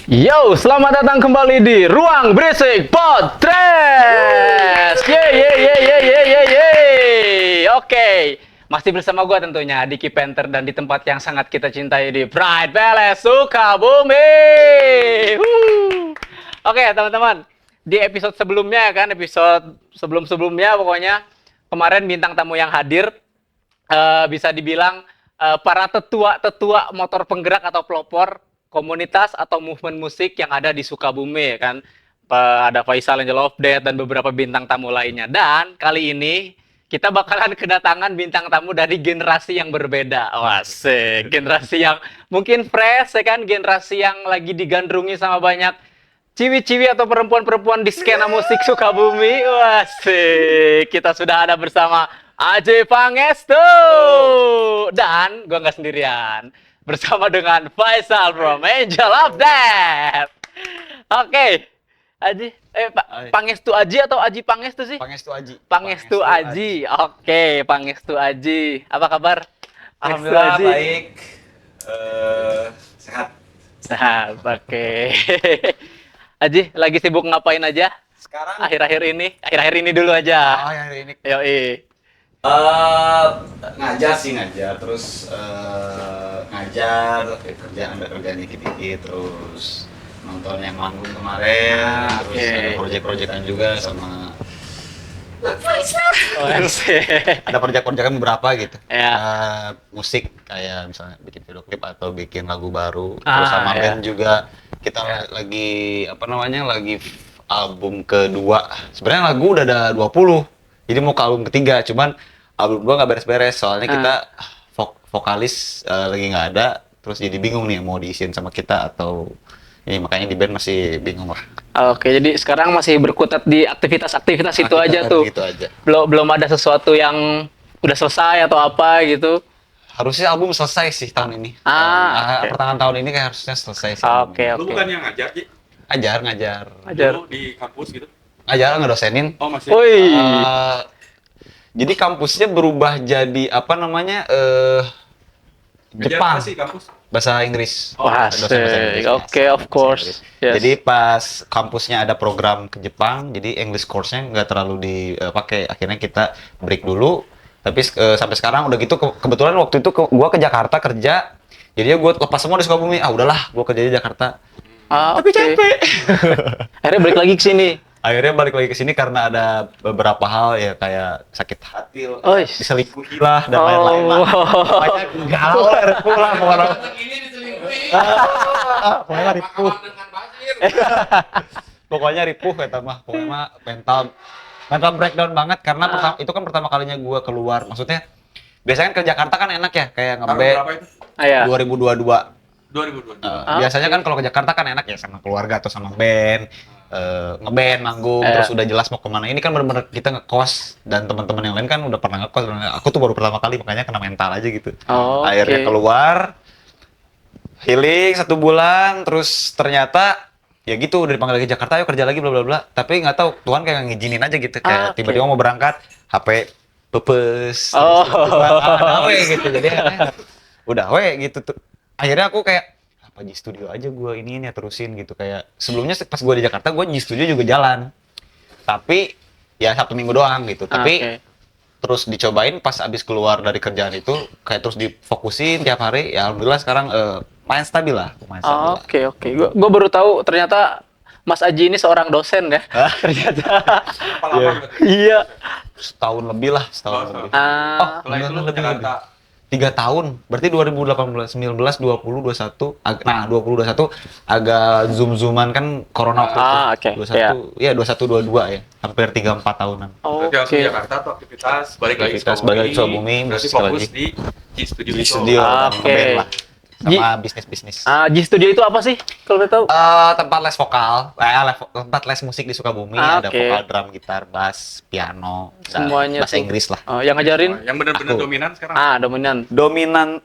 Yo, selamat datang kembali di Ruang Berisik Podcast. Ye. Oke, masih bersama gue tentunya Diki Panther dan di tempat yang sangat kita cintai di Pride Palace Sukabumi. Oke, teman-teman, di episode sebelumnya kan, episode sebelum-sebelumnya pokoknya kemarin bintang tamu yang hadir bisa dibilang para tetua motor penggerak atau pelopor komunitas atau movement musik yang ada di Sukabumi ya kan. Ada Faisal Angel of Death dan beberapa bintang tamu lainnya. Dan kali ini kita bakalan kedatangan bintang tamu dari generasi yang berbeda. Asik, generasi yang mungkin fresh ya kan, generasi yang lagi digandrungi sama banyak ciwi-ciwi atau perempuan-perempuan di skena musik Sukabumi. Asik, kita sudah ada bersama Aji Pangestu. Dan gua nggak sendirian, bersama dengan Faisal from Angel of Death. Oke, Aji, Pangestu Aji atau Aji Pangestu sih? Pangestu Aji. Pangestu Aji. Oke, Pangestu Aji. Apa kabar? Alhamdulillah Pangestu Aji. baik. Sehat. Sehat, oke. Aji, lagi sibuk ngapain aja? Sekarang Akhir-akhir ini dulu aja. hari ini Yoi. ngajar terus ngajar kerjaan dikit-dikit terus nonton yang manggung kemarin terus ada proyek-proyekan juga sama ada proyek-proyekan beberapa gitu musik kayak misalnya bikin video klip atau bikin lagu baru terus sama band juga kita lagi lagi album kedua. Sebenarnya lagu udah ada 20, jadi mau ke album ketiga, cuman album gua nggak beres-beres soalnya kita vokalis lagi nggak ada, terus jadi bingung nih mau diisiin sama kita atau ini, makanya di band masih bingung lah. Oke, jadi sekarang masih berkutat di aktivitas-aktivitas itu aja tuh. Gitu aja. Belum ada sesuatu yang udah selesai atau apa gitu. Harusnya album selesai sih tahun ini. Pertengahan tahun ini kayak harusnya selesai sih. Oke. Lu bukan yang ngajar, Ci? Ngajar. Dulu di kampus gitu? Ngajar, ngedosenin. Oh, masih? Woi. Jadi kampusnya berubah jadi Jepang. Ngajar apa sih kampus? Bahasa Inggris. Wah, oke, of course. Yes. Jadi pas kampusnya ada program ke Jepang, jadi English course-nya nggak terlalu dipakai. Akhirnya kita break dulu. Tapi sampai sekarang udah gitu, kebetulan waktu itu gua ke Jakarta kerja. Jadi gua lepas semua di Sukabumi. Udahlah, gua kerja di Jakarta. Tapi capek. Akhirnya balik lagi ke sini. Akhirnya balik lagi ke sini karena ada beberapa hal ya kayak sakit hati, diselingkuhi lah dan lain-lain lah. Makanya galau lah, ripuh lah orang. Pokoknya ripuh. Pokoknya ripuh kata mah. Pokoknya mental breakdown banget karena itu kan pertama kalinya gue keluar. Maksudnya biasanya kan ke Jakarta kan enak ya kayak Berapa itu? 2022. 2022. Biasanya kan kalau ke Jakarta kan enak ya sama keluarga atau sama band, ngeband, manggung, terus udah jelas mau kemana. Ini kan bener-bener kita ngekos dan teman-teman yang lain kan udah pernah ngekos. Aku tuh baru pertama kali, makanya kena mental aja gitu. Akhirnya keluar, healing 1 bulan, terus ternyata ya gitu udah dipanggil lagi Jakarta, ayo kerja lagi bla bla bla. Tapi nggak tahu Tuhan kayak ngizinin aja gitu, kayak tiba-tiba mau berangkat, HP pepes, ada gitu. Jadi udah gitu tuh. Akhirnya aku kayak apa G Studio aja gue ini terusin gitu. Kayak sebelumnya pas gue di Jakarta gue G Studio juga jalan, tapi ya Sabtu Minggu doang gitu. Tapi terus dicobain pas abis keluar dari kerjaan itu kayak terus difokusin tiap hari. Ya alhamdulillah sekarang lumayan stabil lah. Oke. Gue baru tahu ternyata Mas Aji ini seorang dosen ya. Ternyata. Iya. Setahun lebih lah. Setelah itu lu ke lebih. Jakarta. 3 tahun, berarti 2018, 19, 20, 21, 2021 agak zoom-zooman kan corona waktu itu. 21, ya 21, 22 ya, hampir 3-4 tahunan. Berarti langsung ke Jakarta tuh aktivitas balik lagi ke Sukabumi, berarti fokus di G Studio. Ngeband lah, sama bisnis-bisnis. G Studio itu apa sih, kalau boleh tahu? Tempat les vokal, tempat les musik di Sukabumi, ada vokal, drum, gitar, bass, piano, semuanya bahasa Inggris lah. Yang ngajarin? Yang benar-benar dominan sekarang? Dominan. Dominan,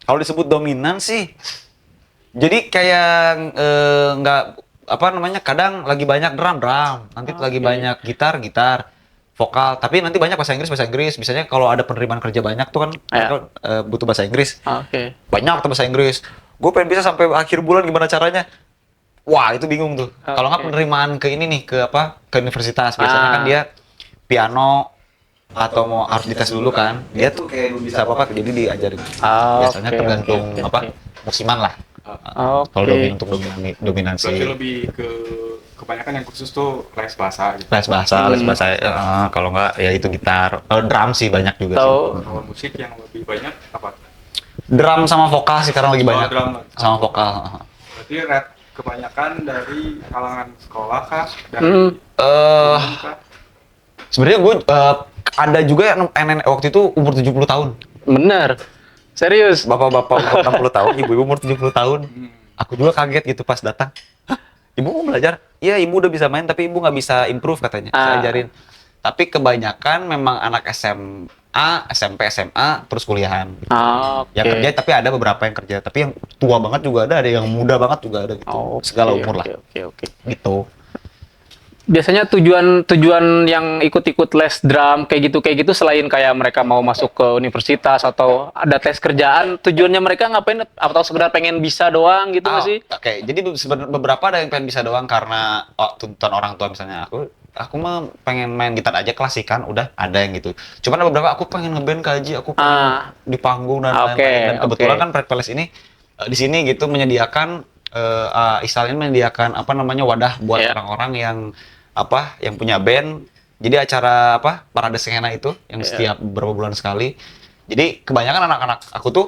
kalau disebut dominan sih, jadi kayak kadang lagi banyak drum, nanti lagi banyak gitar, vokal, tapi nanti banyak bahasa Inggris. Biasanya kalau ada penerimaan kerja banyak tuh kan butuh bahasa Inggris. Oke. Banyak tuh bahasa Inggris. gue pengen bisa sampai akhir bulan gimana caranya. Wah, itu bingung tuh. Kalau nggak Oke. penerimaan ke ini nih, ke apa? Ke universitas. Biasanya kan dia piano atau mau harus dites dulu kan. Dia tuh kayak belum bisa apa-apa, jadi diajarin. Biasanya Oke, tergantung oke, apa? oke. Musiman lah. Oke. Kalau untuk dominasi Berarti lebih ke kebanyakan yang khusus tuh les bahasa gitu. les bahasa, kalau nggak ya itu gitar. Drum sih banyak juga Tahu. sih. Kalau musik yang lebih banyak apa? Drum sama vokal sih sekarang lagi banyak. Drum. Sama vokal. Berarti kebanyakan dari kalangan sekolah kah? Dari Hmm. umum kah? Sebenarnya gue ada juga yang nenek waktu itu umur 70 tahun. Bener. Serius. Bapak-bapak umur 60 tahun, ibu-ibu umur 70 tahun. Aku juga kaget gitu pas datang. "Hah, ibu mau belajar? Iya, ibu udah bisa main tapi ibu nggak bisa improve katanya. Saya ajarin. Tapi kebanyakan memang anak SMA, SMP, SMA, terus kuliahan. Oke. Yang kerja tapi ada beberapa yang kerja. Tapi yang tua banget juga ada yang muda banget juga ada gitu. Oke, Segala umur lah. Oke. Gitu. Biasanya tujuan yang ikut-ikut les drum kayak gitu selain kayak mereka mau masuk ke universitas atau ada tes kerjaan, tujuannya mereka ngapain atau sekedar pengen bisa doang gitu nggak sih? Oke, jadi sebenarnya beberapa ada yang pengen bisa doang karena tuntutan orang tua misalnya aku mah pengen main gitar aja klasikan, udah ada yang gitu. Cuman ada beberapa aku pengen ngeband kaji, aku pengen di panggung dan Oke, lain-lain. Dan kebetulan oke. kan Pride Palace ini di sini gitu menyediakan istilahnya menyediakan apa namanya wadah buat Iya. orang-orang yang punya band. Jadi acara parade skena itu yang setiap beberapa bulan sekali. Jadi kebanyakan anak-anak aku tuh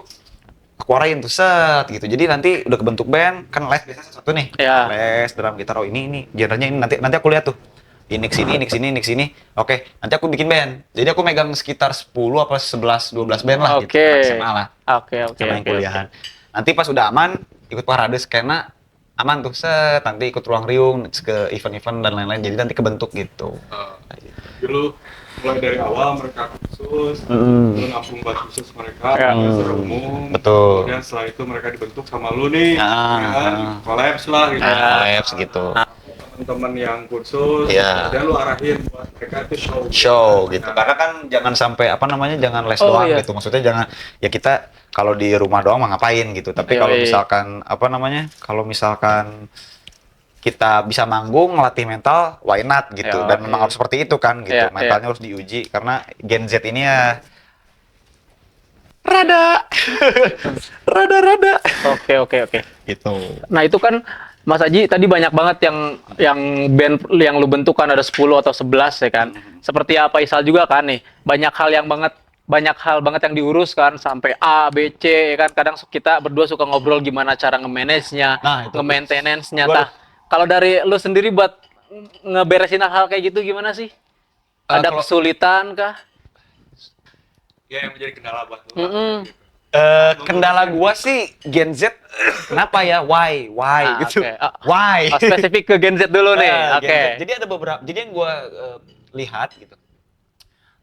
aku arahin tuh set gitu. Jadi nanti udah kebentuk band kan les biasanya satu nih. Iya. Les drum gitar ini genrenya ini nanti aku lihat tuh. Ini kesini. Oke, nanti aku bikin band. Jadi aku megang sekitar 10 apa 11 12 band lah gitu. Oke. Maksimal lah. Oke. Sama yang kuliahan. Nanti pas udah aman, ikut parade skena aman tuh set, nanti ikut ruang riung ke event-event dan lain-lain. Jadi nanti kebentuk gitu. Dulu mulai dari awal mereka khusus, lu nampung buat khusus mereka, secara umum. Betul. Kemudian setelah itu mereka dibentuk sama lu nih, Ah, ya kan? Collabs lah gitu. Labs gitu. Teman-teman yang khusus, Iya. kemudian lu arahin buat mereka itu Show gitu. Nah, Karena kan jangan sampai jangan les Oh, doang iya. gitu. Maksudnya jangan ya kita kalau di rumah doang mah ngapain gitu. Tapi kalau Iya. misalkan kalau misalkan kita bisa manggung, ngelatih mental, why not gitu. Ya, Dan oke. memang harus seperti itu kan gitu. Iya, Mentalnya harus diuji karena Gen Z ini ya rada Oke. gitu. Nah, itu kan Mas Aji tadi banyak banget yang band yang lu bentuk kan ada 10 atau 11 ya kan. Seperti apa Isal juga kan nih. Banyak hal banget yang diurus kan sampai A, B, C ya kan. Kadang kita berdua suka ngobrol gimana cara nge-manage-nya, Nah, itu. nge-maintenance-nya. Waduh. Tah, kalau dari lu sendiri buat ngeberesin hal kayak gitu gimana sih? Ada Kalau- kesulitan kah? ya yang menjadi kendala buat lu. Mm-mm. Gitu. Kendala gua sih Gen Z kenapa ya? Why gitu. Oke. Why? Spesifik ke Gen Z dulu nih. Gen Oke. Z. Jadi ada beberapa. Jadi yang gue lihat gitu.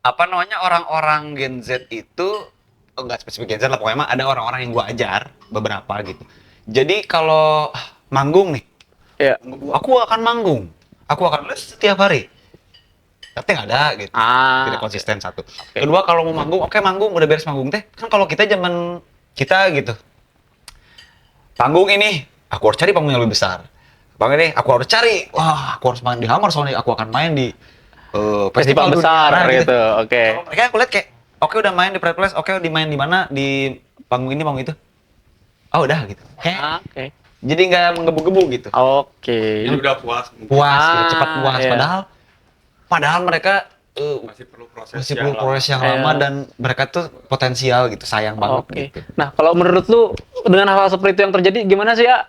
Apa namanya orang-orang Gen Z itu enggak spesifik Gen Z lah, pokoknya mah ada orang-orang yang gue ajar beberapa gitu. Jadi kalau manggung nih, Iya. aku akan manggung, aku akan les setiap hari. Tapi nggak ada gitu. Tidak konsisten satu. Kedua kalau mau manggung, oke manggung udah beres manggung teh. Kan kalau kita zaman kita gitu. Panggung ini, aku harus cari panggung yang lebih besar. Panggung ini, aku harus cari. Wah, aku harus main di Hammer soalnya aku akan main di Festival besar dunia. Nah, gitu. Oke. Kalau mereka aku lihat kayak, oke udah main di Pride Palace, oke dimain di mana di panggung ini panggung itu. Oh udah gitu. Oke. Jadi nggak menggebu-gebu gitu. Oke. Jadi udah puas, Puas, gitu, cepat puas. Iya. Padahal mereka masih perlu proses masih yang perlu lama. proses yang lama dan mereka tuh potensial gitu, sayang banget Oke. gitu. Nah, kalau menurut lu dengan hal-hal seperti itu yang terjadi gimana sih ya?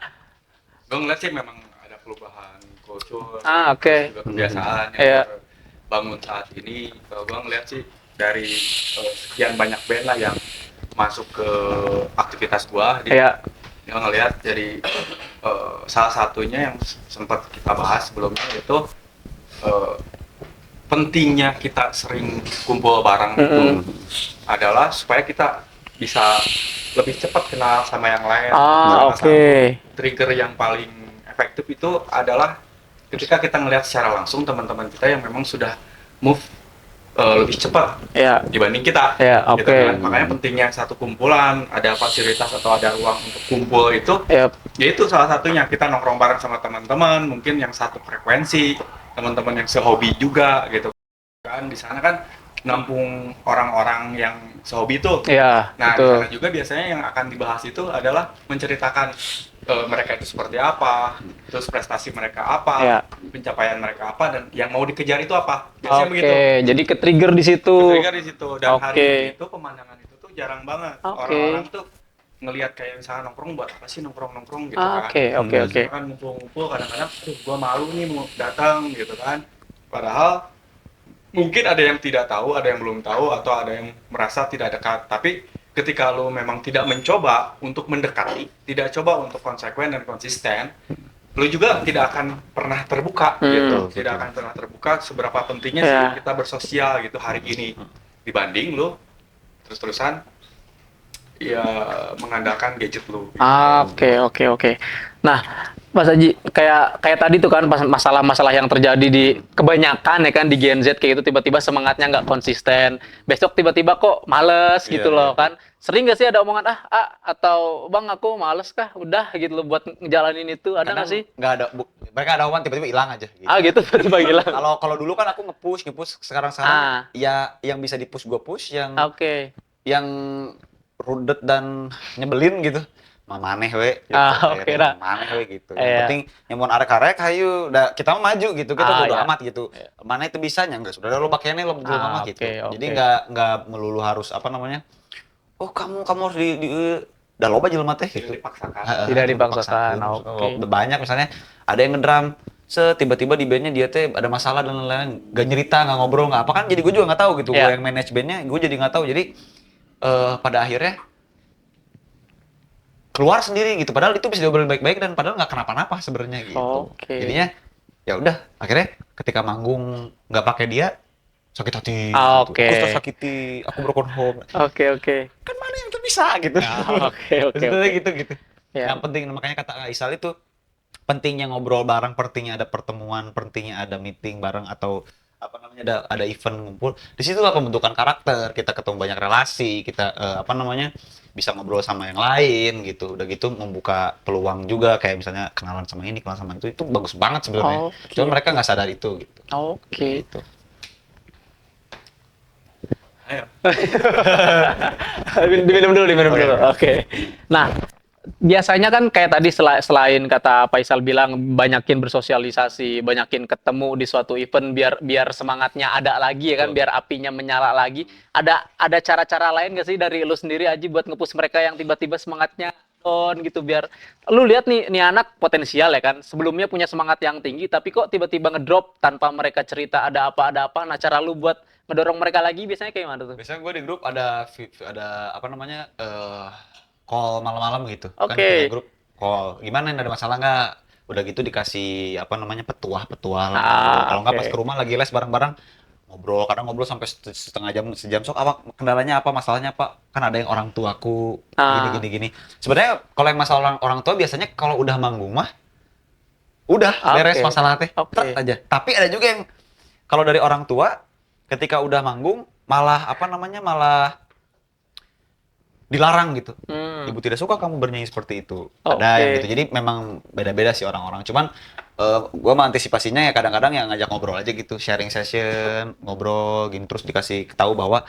Gue ngeliat sih memang ada perubahan kultur, Oke. juga kebiasaan yang Iya. terbangun saat ini. Kalau gue ngeliat sih dari sekian banyak band lah yang masuk ke aktivitas gua, Iya. dia ngeliat jadi salah satunya yang sempat kita bahas sebelumnya itu pentingnya kita sering kumpul bareng itu adalah supaya kita bisa lebih cepat kenal sama yang lain. Salah Oke. satu trigger yang paling efektif itu adalah ketika kita ngelihat secara langsung teman-teman kita yang memang sudah move lebih cepat Ya. dibanding kita. Ya, Gitu oke. kan. Makanya pentingnya satu kumpulan, ada fasilitas atau ada ruang untuk kumpul itu, Ya. ya itu salah satunya kita nongkrong bareng sama teman-teman, mungkin yang satu frekuensi, teman-teman yang sehobi juga gitu kan. Di sana kan nampung orang-orang yang sehobi itu. Ya, Nah, di betul. sana juga biasanya yang akan dibahas itu adalah menceritakan mereka itu seperti apa, terus prestasi mereka apa, Ya. pencapaian mereka apa, dan yang mau dikejar itu apa. Oke, Biasanya begitu. jadi ke-trigger di situ. Ketrigger di situ. Dan Oke. hari itu pemandangan itu tuh jarang banget. Oke. Orang-orang tuh ngelihat kayak misalnya nongkrong buat apa sih nongkrong gitu kan. Oke, oke, oke. Kan ngumpul-ngumpul kadang-kadang, aduh gua malu nih mau datang gitu kan. Padahal mungkin ada yang tidak tahu, ada yang belum tahu, atau ada yang merasa tidak dekat. Tapi ketika lo memang tidak mencoba untuk mendekati, tidak coba untuk konsekuen dan konsisten, lo juga tidak akan pernah terbuka gitu. Betul, Tidak betul. akan pernah terbuka seberapa pentingnya Ya. sih kita bersosial gitu hari ini dibanding lo terus-terusan ya mengandalkan gadget lo. Oke, oke, oke. Nah, Mas Haji, kayak tadi tuh kan masalah-masalah yang terjadi di kebanyakan ya kan di Gen Z kayak gitu, tiba-tiba semangatnya nggak konsisten. Besok tiba-tiba kok males Iya, gitu loh iya. kan. Sering nggak sih ada omongan atau Bang aku males kah? Udah gitu loh buat ngejalanin itu. Ada nggak sih? Nggak ada, mereka ada omongan tiba-tiba hilang aja. Gitu. Gitu tiba-tiba hilang. Kalau dulu kan aku nge-push sekarang ya yang bisa di-push gue push, yang Oke. yang rudet dan nyebelin gitu. Maneh we gitu. Oke dah. Maneh we gitu. Iya. Yang penting nyamun arek-arek hayu kita mah maju gitu. Kita bodo iya. amat gitu. Iya. Mana itu bisanya enggak sudah lo pakainya lo bodo amat gitu. Oke, Jadi oke. nggak melulu harus apa namanya? Oh, kamu harus di udah loba jelema teh gitu. Tidak dipaksakan. Tidak dipaksakan, oke. Banyak misalnya ada yang ngedrum tiba-tiba di bandnya dia teh ada masalah dan lain-lain, gak nyerita, nggak ngobrol, nggak apa kan, jadi gue juga nggak tahu gitu. Iya. Gue yang manage bandnya, gue jadi nggak tahu. Jadi pada akhirnya keluar sendiri gitu, padahal itu bisa diobrolin baik-baik dan padahal nggak kenapa-napa sebenarnya gitu. Oke. Jadinya ya udah, akhirnya ketika manggung nggak pakai dia sakit hati Oke. gitu. Aku tersakiti, aku broken home. Oke. Kan mana yang terpisah gitu. Oke. Maksudnya gitu. Ya. Yang penting makanya kata Aisal itu pentingnya ngobrol bareng, pentingnya ada pertemuan, pentingnya ada meeting bareng atau apa namanya ada event ngumpul. Disitulah pembentukan karakter, kita ketemu banyak relasi, kita bisa ngobrol sama yang lain gitu. Udah gitu membuka peluang juga kayak misalnya kenalan sama ini, kenalan sama itu bagus banget sebenarnya. Oke. Cuma mereka nggak sadar itu gitu. Oke. Gitu. Ayo. Diminum dulu. Oh, iya. Oke. Nah, biasanya kan kayak tadi selain kata Faisal bilang banyakin bersosialisasi, banyakin ketemu di suatu event biar semangatnya ada lagi ya kan, biar apinya menyala lagi. Ada cara-cara lain nggak sih dari lu sendiri Aji buat nge-push mereka yang tiba-tiba semangatnya down gitu, biar lu lihat nih anak potensial ya kan, sebelumnya punya semangat yang tinggi tapi kok tiba-tiba ngedrop tanpa mereka cerita ada apa. Nah, cara lu buat ngedorong mereka lagi biasanya kayak gimana tuh? Biasanya gue di grup ada apa namanya call malam-malam gitu. Kan Oke. punya grup call. Gimana ada masalah nggak? Udah gitu dikasih apa namanya petuah lah. Kalau nggak Oke. pas ke rumah lagi les bareng-bareng ngobrol. Kadang ngobrol sampai setengah jam, sejam. Sok apa kendalanya apa, masalahnya apa? Kan ada yang orang tuaku gini. Sebenarnya kalau yang masalah orang tua biasanya kalau udah manggung mah udah beres Oke. masalah teh. Oke. Tet aja. Tapi ada juga yang kalau dari orang tua ketika udah manggung malah malah dilarang gitu. Ibu tidak suka kamu bernyanyi seperti itu. Ada Oke. yang gitu. Jadi memang beda-beda sih orang-orang. Cuman gue mengantisipasinya ya kadang-kadang yang ngajak ngobrol aja gitu, sharing session, ngobrol gini terus dikasih tahu bahwa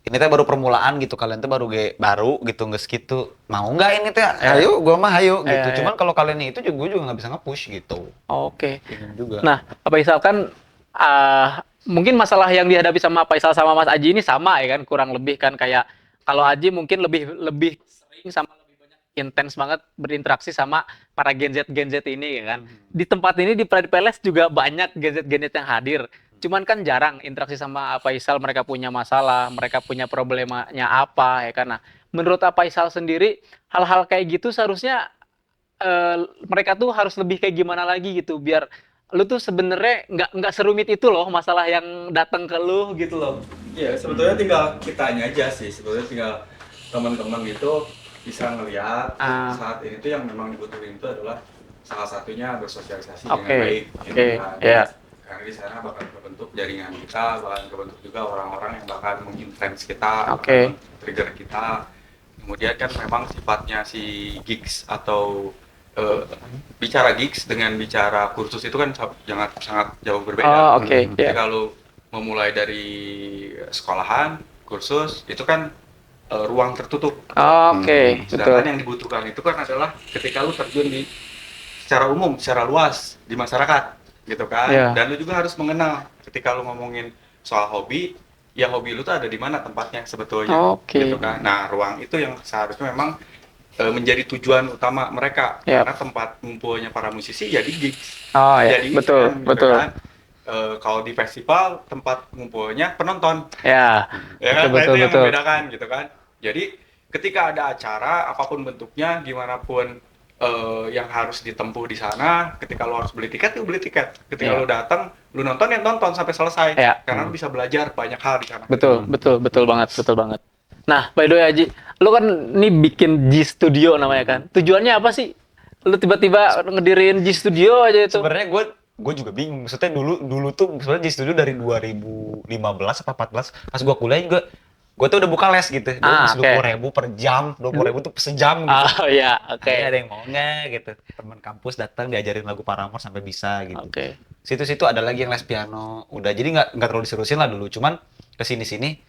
ini teh baru permulaan gitu, kalian tuh baru gitu, nggak segitu. Mau nggak ini teh? Ayo, gue mah ayo gitu. Iya. Cuman kalau kalian itu juga gue juga nggak bisa nge-push gitu. Oke. Ini juga. Nah, Pak Faisal kan mungkin masalah yang dihadapi sama Faisal sama Mas Aji ini sama ya kan, kurang lebih kan, kayak kalau Aji mungkin lebih sering sama lebih banyak intens banget berinteraksi sama para Gen Z ini ya kan. Di tempat ini di Pride Palace juga banyak Gen Z yang hadir. Cuman kan jarang interaksi sama Faisal, mereka punya masalah, mereka punya problemanya apa ya kan. Nah, menurut Faisal sendiri hal-hal kayak gitu seharusnya mereka tuh harus lebih kayak gimana lagi gitu biar lu tuh sebenarnya nggak serumit itu loh masalah yang datang ke lu gitu loh. Iya, sebetulnya tinggal kitanya aja sih. Sebetulnya tinggal teman-teman gitu bisa ngelihat saat ini tuh yang memang dibutuhin itu adalah salah satunya bersosialisasi dengan Oke. baik. Oke. Kan. Ya. karena di sana bakal kebentuk jaringan kita, bakal kebentuk juga orang-orang yang bakal menginfluence kita, Oke. bakal trigger kita. Kemudian kan memang sifatnya si gigs atau bicara gigs dengan bicara kursus itu kan sangat sangat jauh berbeda. Oh, oke. Jadi Ya. kalau memulai dari sekolahan, kursus itu kan ruang tertutup. Oke, betul. Sedangkan yang dibutuhkan itu kan adalah ketika lu terjun di secara umum, secara luas di masyarakat, gitu kan. Iya. Dan lu juga harus mengenal ketika lu ngomongin soal hobi, ya hobi lu tuh ada di mana tempatnya sebetulnya, Oke. gitu kan. Nah, ruang itu yang seharusnya memang menjadi tujuan utama mereka, Iya. karena tempat ngumpulnya para musisi jadi gigs. Oh ya, Jadi betul, event, gitu betul. kan. Kalau di festival tempat ngumpulnya penonton, Ya, ya kan. Nah, betul, itu yang betul. membedakan, gitu kan. Jadi ketika ada acara apapun bentuknya, gimana pun yang harus ditempuh di sana, ketika lo harus beli tiket, lu beli tiket. Ketika Iya. lo datang, lu nonton ya nonton sampai selesai. Iya. Karena lu bisa belajar banyak hal di sana. Betul, betul banget, betul banget. Nah, by the way Aji, lu kan nih bikin G Studio namanya kan. Tujuannya apa sih? Lu tiba-tiba ngedirin G Studio aja itu. Sebenarnya gue juga bingung. Maksudnya dulu tuh sebenarnya di studio dari 2015 apa 14 pas gue kuliah juga gue tuh udah buka les gitu. Gue Ah, masih oke. 20.000 per jam, 20.000 tuh sejam gitu. Oh ya, oke. Akhirnya ada yang mau nggak gitu. Teman kampus datang diajarin lagu Paramore sampai bisa gitu. Oke. Situ-situ ada lagi yang les piano. Udah jadi nggak terlalu diserusin lah dulu. Cuman kesini-sini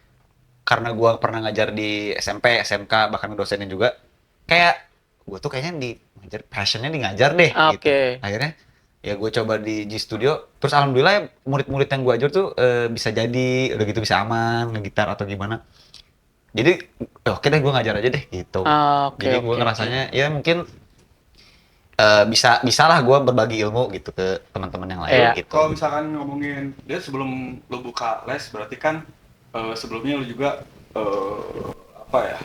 karena gue pernah ngajar di SMP, SMK, bahkan dosennya juga, kayak gue tuh kayaknya di ngajar, passionnya di ngajar deh gitu. Oke. Akhirnya ya gue coba di G Studio, terus alhamdulillah ya, murid-murid yang gue ajar tuh bisa jadi, udah gitu bisa aman, ngegitar atau gimana. Jadi oke deh gue ngajar aja deh gitu. Oke, Jadi gue oke, ngerasanya ya mungkin bisa lah gue berbagi ilmu gitu ke teman-teman yang lain Iya. gitu. Kalau misalkan ngomongin dia sebelum lu buka les, berarti kan sebelumnya lu juga apa ya,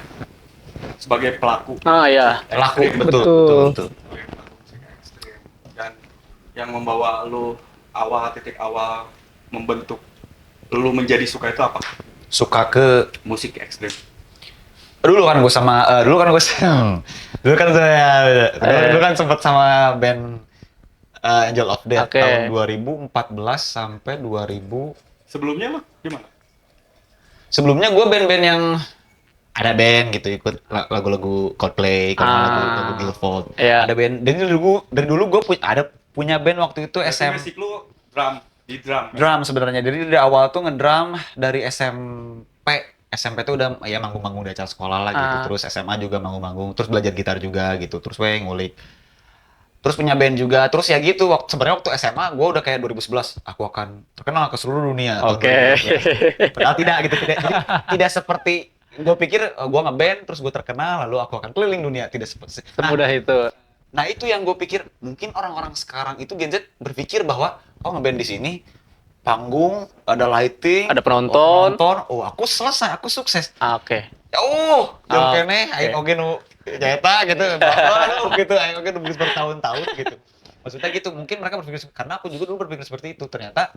sebagai pelaku Oh ya. Laku ekstrim. betul, Betul. betul, betul. Sebagai pelaku musik ekstrim. Dan yang membawa lu titik awal membentuk lu menjadi suka itu apa? Suka ke Musik ekstrim. dulu kan gue sama dulu kan saya dulu kan sempat sama band Angel of Death Oke. tahun 2014 sampai 2000. Sebelumnya lu gimana? Sebelumnya gue band-band yang ada band gitu ikut lagu-lagu Coldplay, kalau nggak lagu Billboard. Iya. Ada band dari dulu gue punya band waktu itu Berarti SM basic lu di drum. Kan? drum sebenarnya. Jadi dari awal tuh ngedrum dari SMP tuh udah ya manggung-manggung di acara sekolah lah gitu. Terus SMA juga manggung-manggung, terus belajar gitar juga gitu. Terus gue ngulik. Terus punya band juga. Terus ya gitu sebenarnya waktu SMA gue udah kayak 2011 aku akan terkenal ke seluruh dunia. tahun Oke. 2012. Padahal tidak gitu, tidak seperti gue pikir gue ngeband terus gue terkenal lalu aku akan keliling dunia, tidak seperti. Semudah itu. Nah itu yang gue pikir mungkin orang-orang sekarang itu Gen Z berpikir bahwa ngeband di sini panggung, ada lighting, Ada penonton. aku selesai, aku sukses. Oke. Jauh Ah, kene, aing oge nu jaheta gitu, gitu, aing oge nu bertahun-tahun gitu. Maksudnya gitu, mungkin mereka berpikir, karena aku juga dulu berpikir seperti itu, ternyata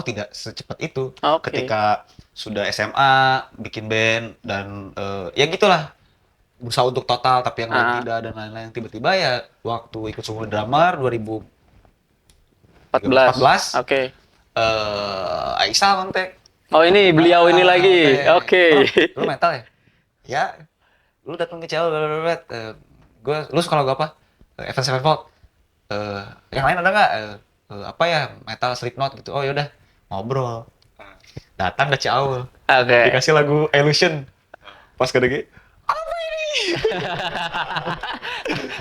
tidak secepat itu. Oke. Ketika sudah SMA, bikin band, dan ya gitulah, berusaha untuk total, tapi yang lain tidak, dan lain-lain. Tiba-tiba ya, waktu ikut Sumur Drummer 2014, Oke. Aisyah kontak. Oh ini beliau ini lagi. Oke. Lu metal ya? Ya. Lu datang ke Ciao, lu suka lagu apa? Avenged Sevenfold. Yang lain ada nggak? Apa ya? Metal Slipknot gitu. Oh yaudah, ngobrol. Datang ke Ciao. Oke. Dikasih lagu Illusion. Pas kedegi.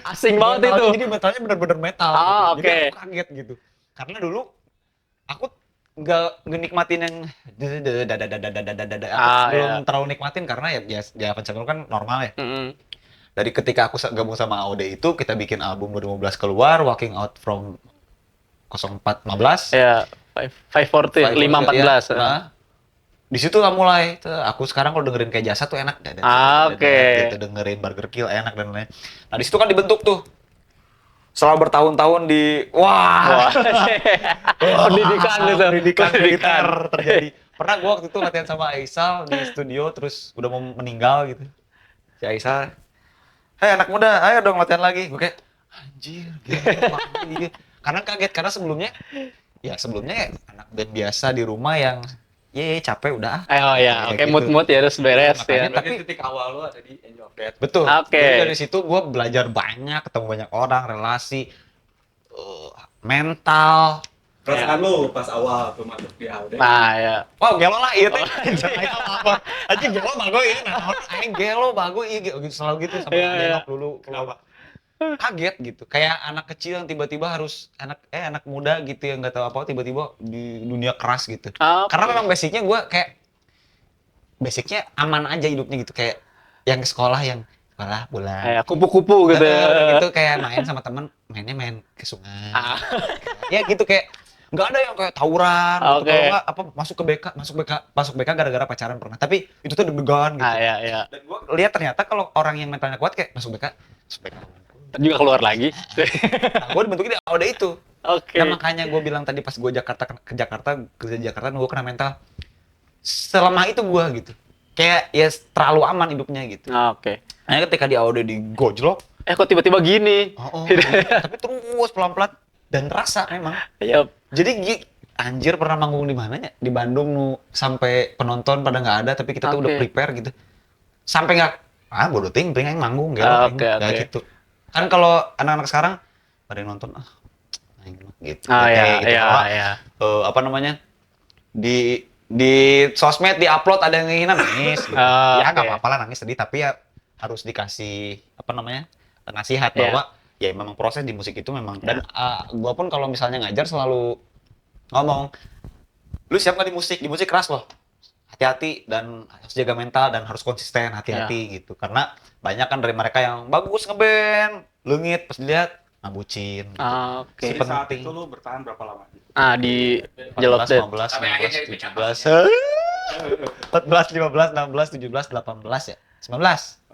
Asing banget itu. Jadi metalnya bener-bener metal. Oh, gitu. oke. Jadi aku kaget gitu. Karena dulu aku nggak nikmatin yang aku belum iya. terlalu nikmatin karena ya Avenged Sevenfold kan normal ya. Mm-mm. Dari ketika aku gabung sama AOD itu kita bikin album 2015 keluar Walking Out from 0415 Ya, 540, 514. Nah, di situ lah mulai aku sekarang kalau dengerin kayak Jasa tuh enak Oke. gitu, dengerin Burger Kill enak dan lain-lain. Nah di situ kan dibentuk tuh setelah bertahun-tahun di Wah. Pendidikan itu. pendidikan militer terjadi. Pernah gua waktu itu latihan sama Aisal di studio terus udah mau meninggal gitu. Si Aisal, "Hei anak muda, ayo dong latihan lagi." Gue kayak, anjir, gila. Karena kaget karena sebelumnya ya sebelumnya anak band biasa di rumah yang capek udah. Oh ya, Kayak oke, gitu. mood ya harus beres Makanya ya. Berarti tapi- titik awal lo ada di Angel of Death. Betul. Oke. Jadi dari situ gue belajar banyak, ketemu banyak orang, relasi, mental. Perasaan lo pas awal tuh masuk di AOD. Nah, ya. Wow, gelo lah iya teh. Apa? Anjing gelo bago ini nah. Aing gelo bago iya gitu selalu gitu sama Iya, iya. nengok dulu keluar. Kaget gitu. Kayak anak kecil yang tiba-tiba harus anak muda gitu yang nggak tahu apa tiba-tiba di dunia keras gitu. Oke. Karena memang basicnya gue kayak basicnya aman aja hidupnya gitu kayak yang ke sekolah bola Kayak kupu-kupu gitu. gitu kayak main sama temen mainnya main ke sungai Ah. ya gitu kayak nggak ada yang kayak tawuran gitu. Oke. Kalau nggak apa masuk BK gara-gara pacaran pernah tapi itu tuh deg-degan gitu Ah, ya, ya. dan gua lihat ternyata kalau orang yang mentalnya kuat kayak masuk BK Juga keluar lagi. nah, gua dibentukin di AOD itu Oke. nah makanya gua bilang tadi pas gua kerja di Jakarta gua kena mental selama itu gua gitu kayak ya terlalu aman hidupnya gitu. Oke. Nah, ketika di AOD digojlok, Kok tiba-tiba gini? tapi terus pelan-pelan dan terasa memang. Yap. Jadi anjir pernah manggung di mananya? Di Bandung sampai penonton pada nggak ada, tapi kita tuh udah Oke. prepare gitu. Sampai nggak, bodo ting, pengen manggung gitu. Oke. Gitu. Kan kalau anak-anak sekarang pada yang nonton, aing mah gitu. Ah, Kayak ya, gitu. ya, Kalau, ya. apa namanya? Di sosmed di-upload ada yang nginginan nangis. Gitu. Oh, Ya nggak oke. apa-apa lah nangis sedih, tapi ya harus dikasih apa namanya? Nasihat Iya. bahwa ya memang proses di musik itu memang dan gua pun kalau misalnya ngajar selalu ngomong lu siap nggak di musik keras loh hati-hati dan harus jaga mental dan harus konsisten hati-hati gitu karena banyak kan dari mereka yang bagus ngeband leungit pas dilihat ngabucin gitu. Oke. Di saat penting. itu lo bertahan berapa lama? Di Yellow 14, Dead. 15, Sampai 16, akhirnya 17 14, 15, 16, 17, 18 ya 19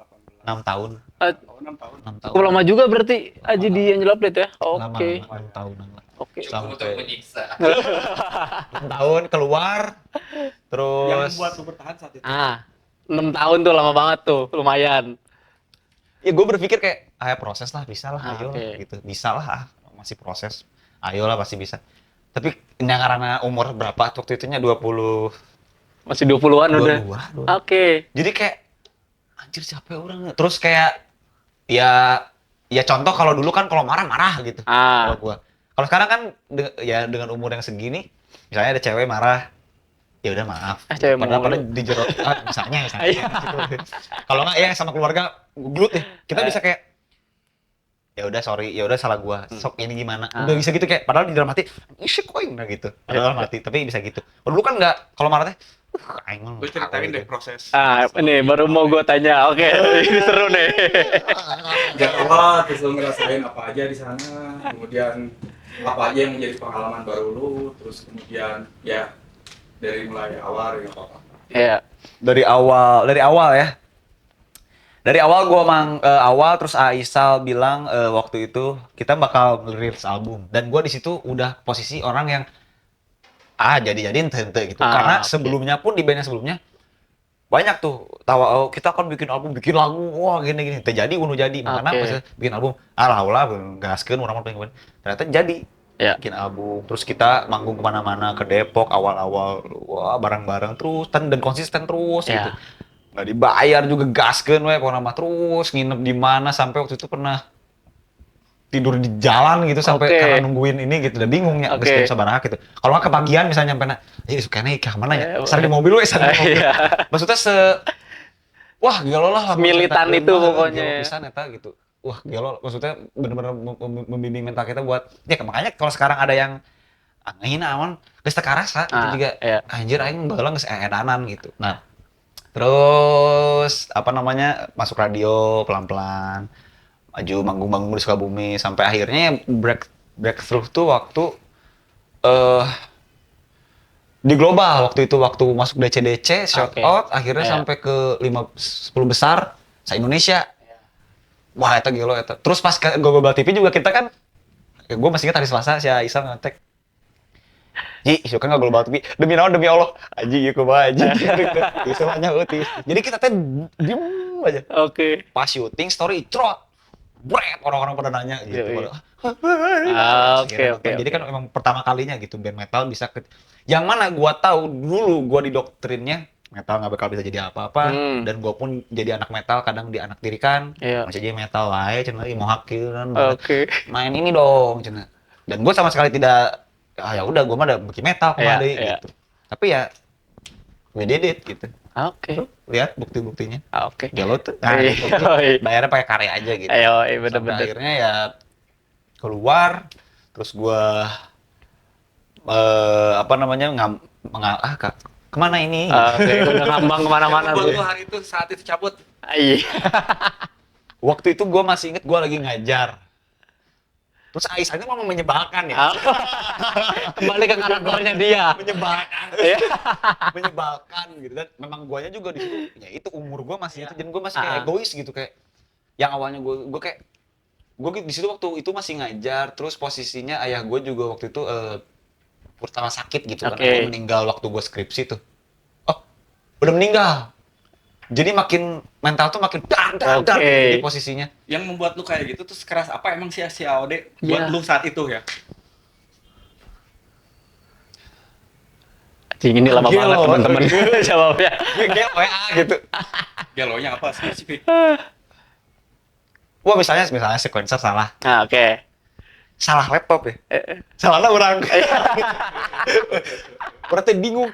6 tahun Oh, 6 tahun. 6 tahun Cukup lama juga berarti Aji di Angel Update ya? Oke. 6 tahunan lah Oke. Cukup untuk menyiksa. 6 tahun keluar terus Yang membuat lo bertahan saat itu. 6 tahun tuh lama banget tuh, lumayan. ya gue berpikir kayak proses lah bisa lah ayo Oke. lah, gitu bisa lah masih proses ayolah pasti bisa tapi yang karena umur berapa waktu itunya 20 Masih 20-an udah. 22. Oke. Jadi kayak anjir siapa ya orang terus kayak ya contoh kalau dulu kan kalau marah gitu kalau gua kalau sekarang kan ya dengan umur yang segini misalnya ada cewek marah ya udah maaf Cewek padahal mulu. dijerot misalnya Iya. gitu. Kalau nggak ya sama keluarga gelut deh kita bisa kayak ya udah sorry ya udah salah gua sok ini gimana udah bisa gitu kayak padahal di dalam hati isik koin nah gitu padahal dalam hati tapi bisa gitu dulu kan nggak kalau marah teh aing mah Lo ceritain gitu. deh proses. Ini baru mau gue tanya. Oke, ini seru nih. Sejak awal terus lo ngerasain apa aja di sana, kemudian apa aja yang menjadi pengalaman baru lo, terus kemudian ya dari mulai awal ya apa. Iya. dari awal ya dari awal gua awal terus Aisal bilang waktu itu kita bakal rilis album dan gua di situ udah posisi orang yang jadi-jadiin ente gitu karena oke. sebelumnya pun di bandnya sebelumnya banyak tuh tawa kita akan bikin album bikin lagu wah gini terjadi udah jadi makanya Oke. pas bikin album lah gaskeun urang mah pengen ternyata jadi Ya. bikin album terus kita manggung kemana-mana ke Depok awal-awal wah bareng-bareng terus dan konsisten terus Ya. gitu nggak dibayar juga gaskeun we pokoknya mah terus nginep di mana sampai waktu itu pernah tidur di jalan gitu sampai Oke. karena nungguin ini gitu udah bingung ya Oke. geus sabaraha gitu kalau nggak kebagian misalnya nyampe kayaknya ke mana ya Eh, sering di mobil we sering di mobil Iya. maksudnya wah gelo lah Militan mental itu gelo, pokoknya. gelo pisan eta gitu wah gelo maksudnya bener-bener membimbing mental kita buat ya makanya kalau sekarang ada yang ngehina aman geus teu karasa itu juga iya. anjir aing baheula geus edanan gitu nah terus apa namanya masuk radio pelan-pelan maju manggung-manggung di Sukabumi sampai akhirnya breakthrough tuh waktu di global waktu itu waktu masuk DC shout Oke. out akhirnya Iya. sampai ke 10 besar se Indonesia. Wah, eta gelo eta. Terus pas ke Global TV juga kita kan gue masih ingat hari Selasa si Aisyah ngetek Ji, isu kan nggak Global TV. Demi naon demi Allah. Aji ieu kumaha aji. Isu mah nya eutis. Jadi kita teh diem aja. Oke. Pas syuting story trot. bret, orang-orang pada nanya gitu. Iya, iya. Oke, Akhirnya oke, nonton. Jadi oke. kan emang pertama kalinya gitu band metal bisa yang mana gua tahu dulu gua didoktrinnya metal nggak bakal bisa jadi apa-apa dan gua pun jadi anak metal kadang dianaktirikan Iya. masih jadi metal wae cenah ieu mohak kieu kan Oke. main ini dong cenah. Dan gua sama sekali tidak ya udah gua mah udah bikin metal Iya, kembali iya. gitu. Tapi ya we did it gitu. Oke. Lihat bukti-buktinya. Oke. Gelo tuh. Iya, Gitu. iya. Bayarnya pakai karya aja gitu. Ayo, Sampai bener-bener. akhirnya ya keluar terus gua apa namanya kemana ini Oke, udah ngambang kemana-mana Buat tuh. lu hari itu saat itu cabut. Iya. waktu itu gua masih inget gua lagi ngajar terus Aisyahnya mau menyebalkan ya Kembali ke karakternya dia. menyebalkan Iya. menyebalkan gitu dan memang guanya juga di situ ya itu umur gua masih itu dan gua masih kayak Ah. egois gitu kayak yang awalnya gua kayak gua di situ waktu itu masih ngajar terus posisinya ayah gua juga waktu itu pertama sakit gitu kan Oke. Ayah meninggal waktu gua skripsi tuh oh udah meninggal jadi makin mental tuh makin dar Oke. jadi posisinya Yang membuat lu kayak gitu tuh sekeras apa emang si AOD Iya. buat lu saat itu ya? Cing, ini lama Gelo. banget teman-teman jawabnya. kayak WA gitu Galau-nya apa spesifik? wah misalnya sequencer salah Nah, oke. salah laptop ya salahnya orang berarti bingung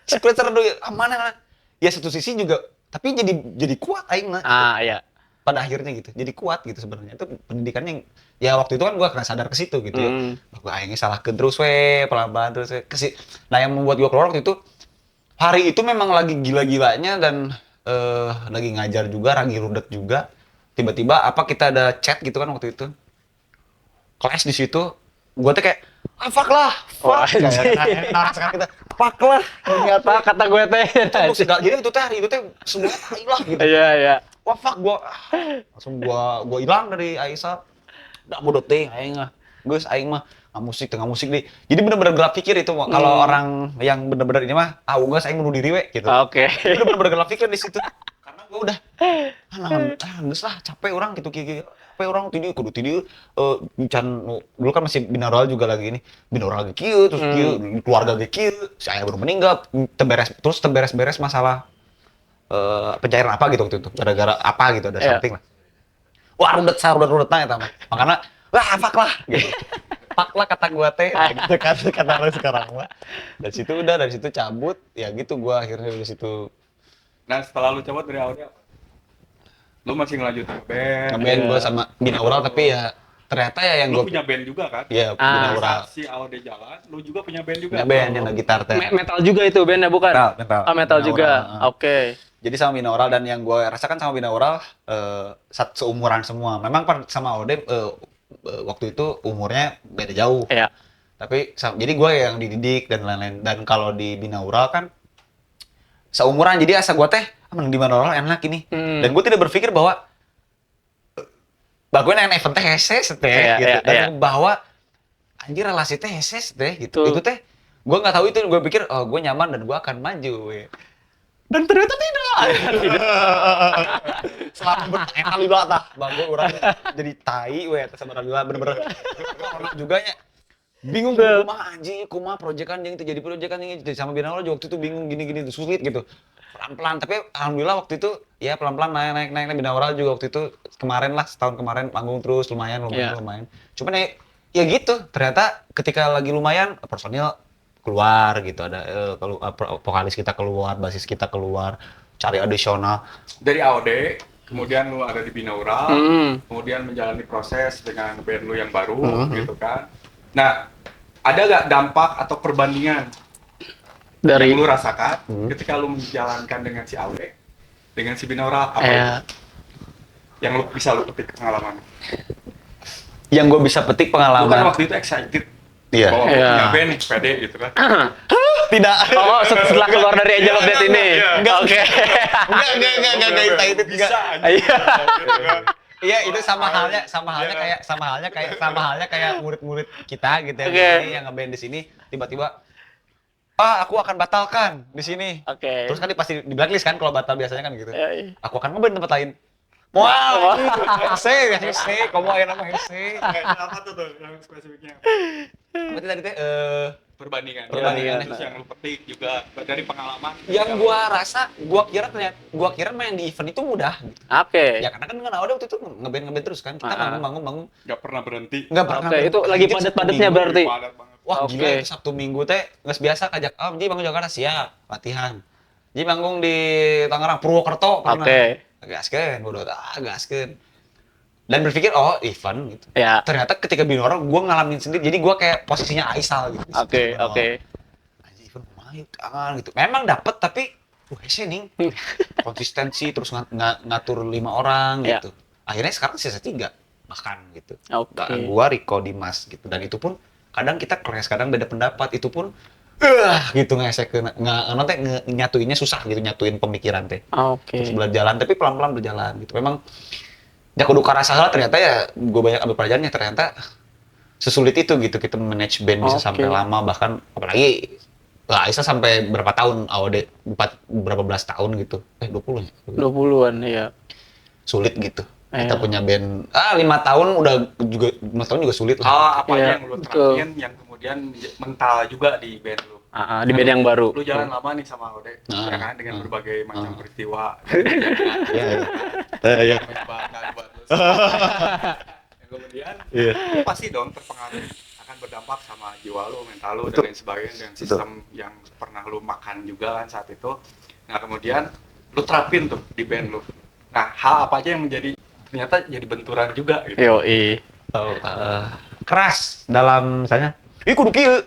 sequencer dulu mana ya satu sisi juga tapi jadi kuat aing mah Ah, iya. pada akhirnya gitu jadi kuat gitu sebenarnya itu pendidikan yang ya waktu itu kan gua kena sadar ke situ gitu ya gua aingnya salah terus pelan-pelan terus nah yang membuat gua keluar waktu itu hari itu memang lagi gila-gilanya dan lagi ngajar juga lagi rudet juga tiba-tiba apa kita ada chat gitu kan waktu itu kelas di situ gua tuh kayak fuck lah Wah, fuck anjing. nah sekarang kita fuck lah Apa kata gue teh? jadi itu teh semuanya tai lah gitu Iya, iya. wah fuck langsung gua hilang dari Aisyah udah bodoh teh aing mah geus aing mah nggak musik deh jadi bener-bener gelap pikir itu kalau orang yang bener-bener ini mah geus aing bunuh diri we gitu Oke. jadi bener-bener gelap pikir di situ karena gua udah geus lah capek orang gitu capek orang tidur kudu tidur can dulu kan masih binaural juga lagi ini binaural lagi kieu terus kieu keluarga ge kieu saya baru meninggal terberes masalah pencairan apa gitu waktu itu gara-gara apa gitu ada Iya. something lah wah rudet eta mah makanya wah fuck lah gitu fuck lah kata gua teh nah, gitu kata lu sekarang mah dari situ cabut ya gitu gua akhirnya dari situ Nah setelah lu cabut dari AOD apa? Lu masih ngelanjutin band. ngeband gua sama binaural tapi ya ternyata ya yang Lu gua punya band juga kan? ya Ah. binaural Saat si AOD jalan, lu juga punya band juga. punya band yang ada gitar teh Metal juga itu bandnya bukan? metal Ah, metal juga. Binaural, Oke. jadi sama binaural dan yang gue rasakan sama binaural seumuran semua. Memang sama Ode waktu itu umurnya beda jauh. Iya. Tapi jadi gue yang dididik dan lain-lain. Dan kalau di binaural kan seumuran. Jadi asa gue teh di binaural enak ini. Dan gue tidak berpikir bahwa bagunya yang event teh heses teh Iya, gitu. iya, Dan iya. bahwa anjir relasi teh heses teh gitu. Tuh. Itu teh gue nggak tahu itu gue pikir oh gue nyaman dan gue akan maju. We. Dan ternyata tidak. Selama bertahun-tahun tah, bangga orang jadi tai we eta sabaralila bener-bener. Orang juga nya bingung kumaha anjing, kumaha proyekan yang terjadi proyekan yang jadi sama binaural juga waktu itu bingung gini-gini sulit gitu. Pelan-pelan tapi alhamdulillah waktu itu ya pelan-pelan naik binaural juga waktu itu kemarin lah setahun kemarin panggung terus lumayan. Cuman ya gitu ternyata ketika lagi lumayan personil keluar gitu ada vokalis kita keluar, basis kita keluar, cari additional Dari AOD, kemudian lu ada di binaural, kemudian menjalani proses dengan band lu yang baru, gitu kan. Nah, ada nggak dampak atau perbandingan Dari yang lu rasakan ketika lu menjalankan dengan si AOD, dengan si binaural, apa ya, yang lu bisa lu petik pengalaman? yang gue bisa petik Lu kan pengalaman. waktu itu excited Iya. bahwa Iya. punya band pede gitu kan. Tidak. Oh, setelah keluar dari Angel of Death ini. Enggak. Oke. Enggak excited Bisa enggak. aja. Iya. Iya, itu sama halnya kayak murid-murid kita gitu ya. Oke. Di sini yang ngeband di sini tiba-tiba aku akan batalkan di sini. Oke. Terus kan pasti di blacklist kan kalau batal biasanya kan gitu. Iya, iya. Aku akan ngeband tempat lain. Wow, hese, kamu aja nama hese. Apa tuh yang spesifiknya? Berarti tadi teh Perbandingan. Perbandingan. Terus yang lu petik juga dari pengalaman. yang gua rasa, gua kira main di event itu mudah. Gitu. Oke. Ya karena kan nggak ada waktu itu ngeband terus kan. Kita bangun. Nggak pernah berhenti. Nggak pernah. Oke, itu lagi Anjir, padat-padatnya Sabtu berarti. Padat banget. Wah Oke. gila itu Sabtu Minggu teh nggak biasa kajak jadi bangun Jakarta siap latihan. Jadi manggung di Tangerang Purwokerto pernah. Oke. Gaskeun, bodoh gaskeun. Dan berpikir event gitu. Ya. Ternyata ketika binor gue ngalamin sendiri. Jadi gue kayak posisinya Aisal gitu. Oke. Anjir event lumayan kan gitu. Memang dapet tapi hese nih. Konsistensi terus ngatur 5 orang Ya. gitu. Akhirnya sekarang sisa 3 bahkan gitu. Oke. Gua Riko Dimas gitu. Dan itu pun kadang kita clash, kadang beda pendapat. Itu pun gitu ngesek nanti nyatuinnya susah gitu, nyatuin pemikiran teh. Oke. Terus berjalan tapi pelan-pelan berjalan gitu. Memang ya kudu karasa salah ternyata ya gue banyak ambil pelajarannya ternyata sesulit itu gitu kita manage band bisa Oke. sampai lama bahkan apalagi lah Aisyah sampai berapa tahun AOD berapa belas tahun gitu 20 ya 20-an ya. sulit gitu kita Iya. punya band 5 tahun udah juga 5 tahun juga sulit lah Apa Iya, yang lu betul. terapin yang kemudian mental juga di band lu? Di band yang baru. Lu jalan lama nih sama Ode, Ah, ya kan dengan ah, berbagai macam ah. peristiwa. iya iya Menyebarkan buat lu. Yang kemudian iya lu pasti dong terpengaruh akan berdampak sama jiwa lu, mental lu Betul. dan lain sebagainya dengan sistem yang pernah lu makan juga kan saat itu. Nah kemudian lu terapin tuh di band lu. Nah hal apa aja yang menjadi ternyata jadi benturan juga gitu. Yoi. keras dalam misalnya kudu kieu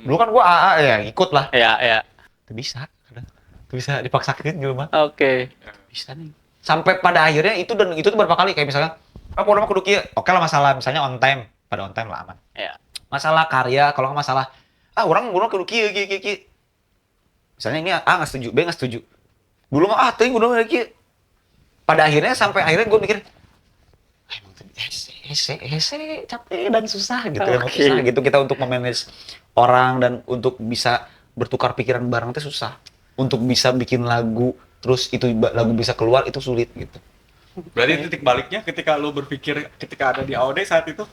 dulu kan gua AA ya ikut lah Ya. tuh bisa kadang tuh bisa dipaksakan gitu mah Oke. bisa nih sampai pada akhirnya itu tuh berapa kali kayak misalnya mau kudu kieu oke lah masalah misalnya on time pada on time lah aman Ya. masalah karya kalau nggak masalah orang kudu kieu misalnya ini A nggak setuju B nggak setuju dulu mah teuing kudu kieu pada akhirnya sampai akhirnya gue mikir emang tadi hese capek dan susah gitu emang Oke. susah gitu kita untuk memanage orang dan untuk bisa bertukar pikiran bareng itu susah untuk bisa bikin lagu terus itu lagu bisa keluar itu sulit gitu Berarti titik baliknya ketika lu berpikir ketika ada di AOD saat itu,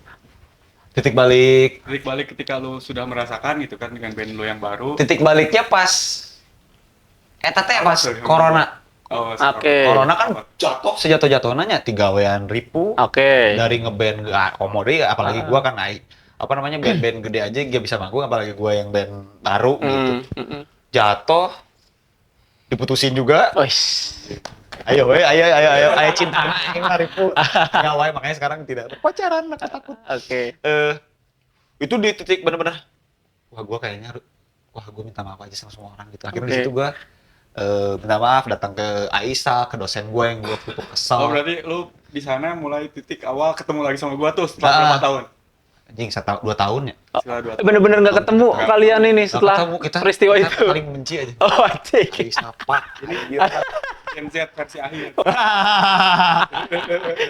titik balik titik balik ketika lu sudah merasakan gitu kan dengan band lu yang baru. titik baliknya pas teh pas Tuh, corona Oh, Oke. corona kan jatuh sejatuh-jatuhnya 3 wean ribu Oke. dari ngeband gak komodi apalagi gua kan naik apa namanya band-band gede aja dia bisa manggung apalagi gua yang band baru gitu jatuh diputusin juga Ois. ayo cinta aing mah ribu ya wae makanya sekarang tidak pacaran aku takut Oke. itu di titik bener-bener wah gua kayaknya wah gua minta maaf aja sama semua orang gitu akhirnya Oke. di situ gua minta maaf datang ke Aisyah ke dosen gue yang gue cukup kesel Oh berarti lu di sana mulai titik awal ketemu lagi sama gua tuh setelah berapa tahun? anjing 2 tahun ya Setelah 2 tahun. Bener-bener nggak ketemu kalian ini Nggak setelah ketemu, peristiwa kita itu. saling benci aja Oh, anjing. Aisyah pak Ini Gen Z versi akhir.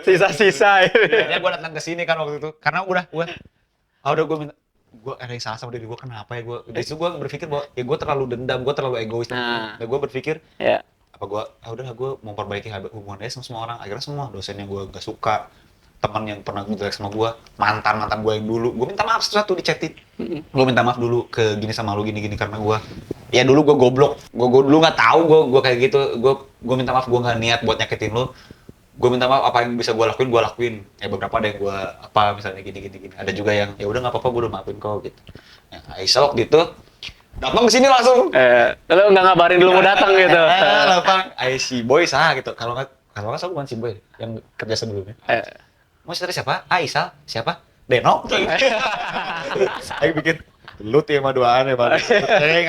Sisa-sisa ini. ya gue datang ke sini kan waktu itu karena udah gue minta gue ada yang salah sama diri gue kenapa ya gue di situ gue berpikir bahwa ya gue terlalu dendam gue terlalu egois Nah. dan gue berpikir Ya. apa gue udahlah gue mau perbaiki hubungan aja sama semua orang akhirnya semua dosen yang gue gak suka teman yang pernah jelek sama gue mantan gue yang dulu gue minta maaf satu di chatin gue minta maaf dulu ke gini sama lu gini karena gue ya dulu gue goblok gue dulu nggak tahu gue kayak gitu gue minta maaf gue nggak niat buat nyakitin lu gue minta maaf apa yang bisa gue lakuin ya beberapa ada yang gue apa misalnya gini ada juga yang ya udah nggak apa-apa gue udah maafin kau gitu ya Aisyah waktu itu datang ke sini langsung Lu nggak ngabarin dulu mau datang gitu. lapang si boy gitu kalau nggak salah bukan si boy yang kerja sebelumnya mau cari siapa Aisyah siapa Deno aing bikin lut ya mah duaan ya mah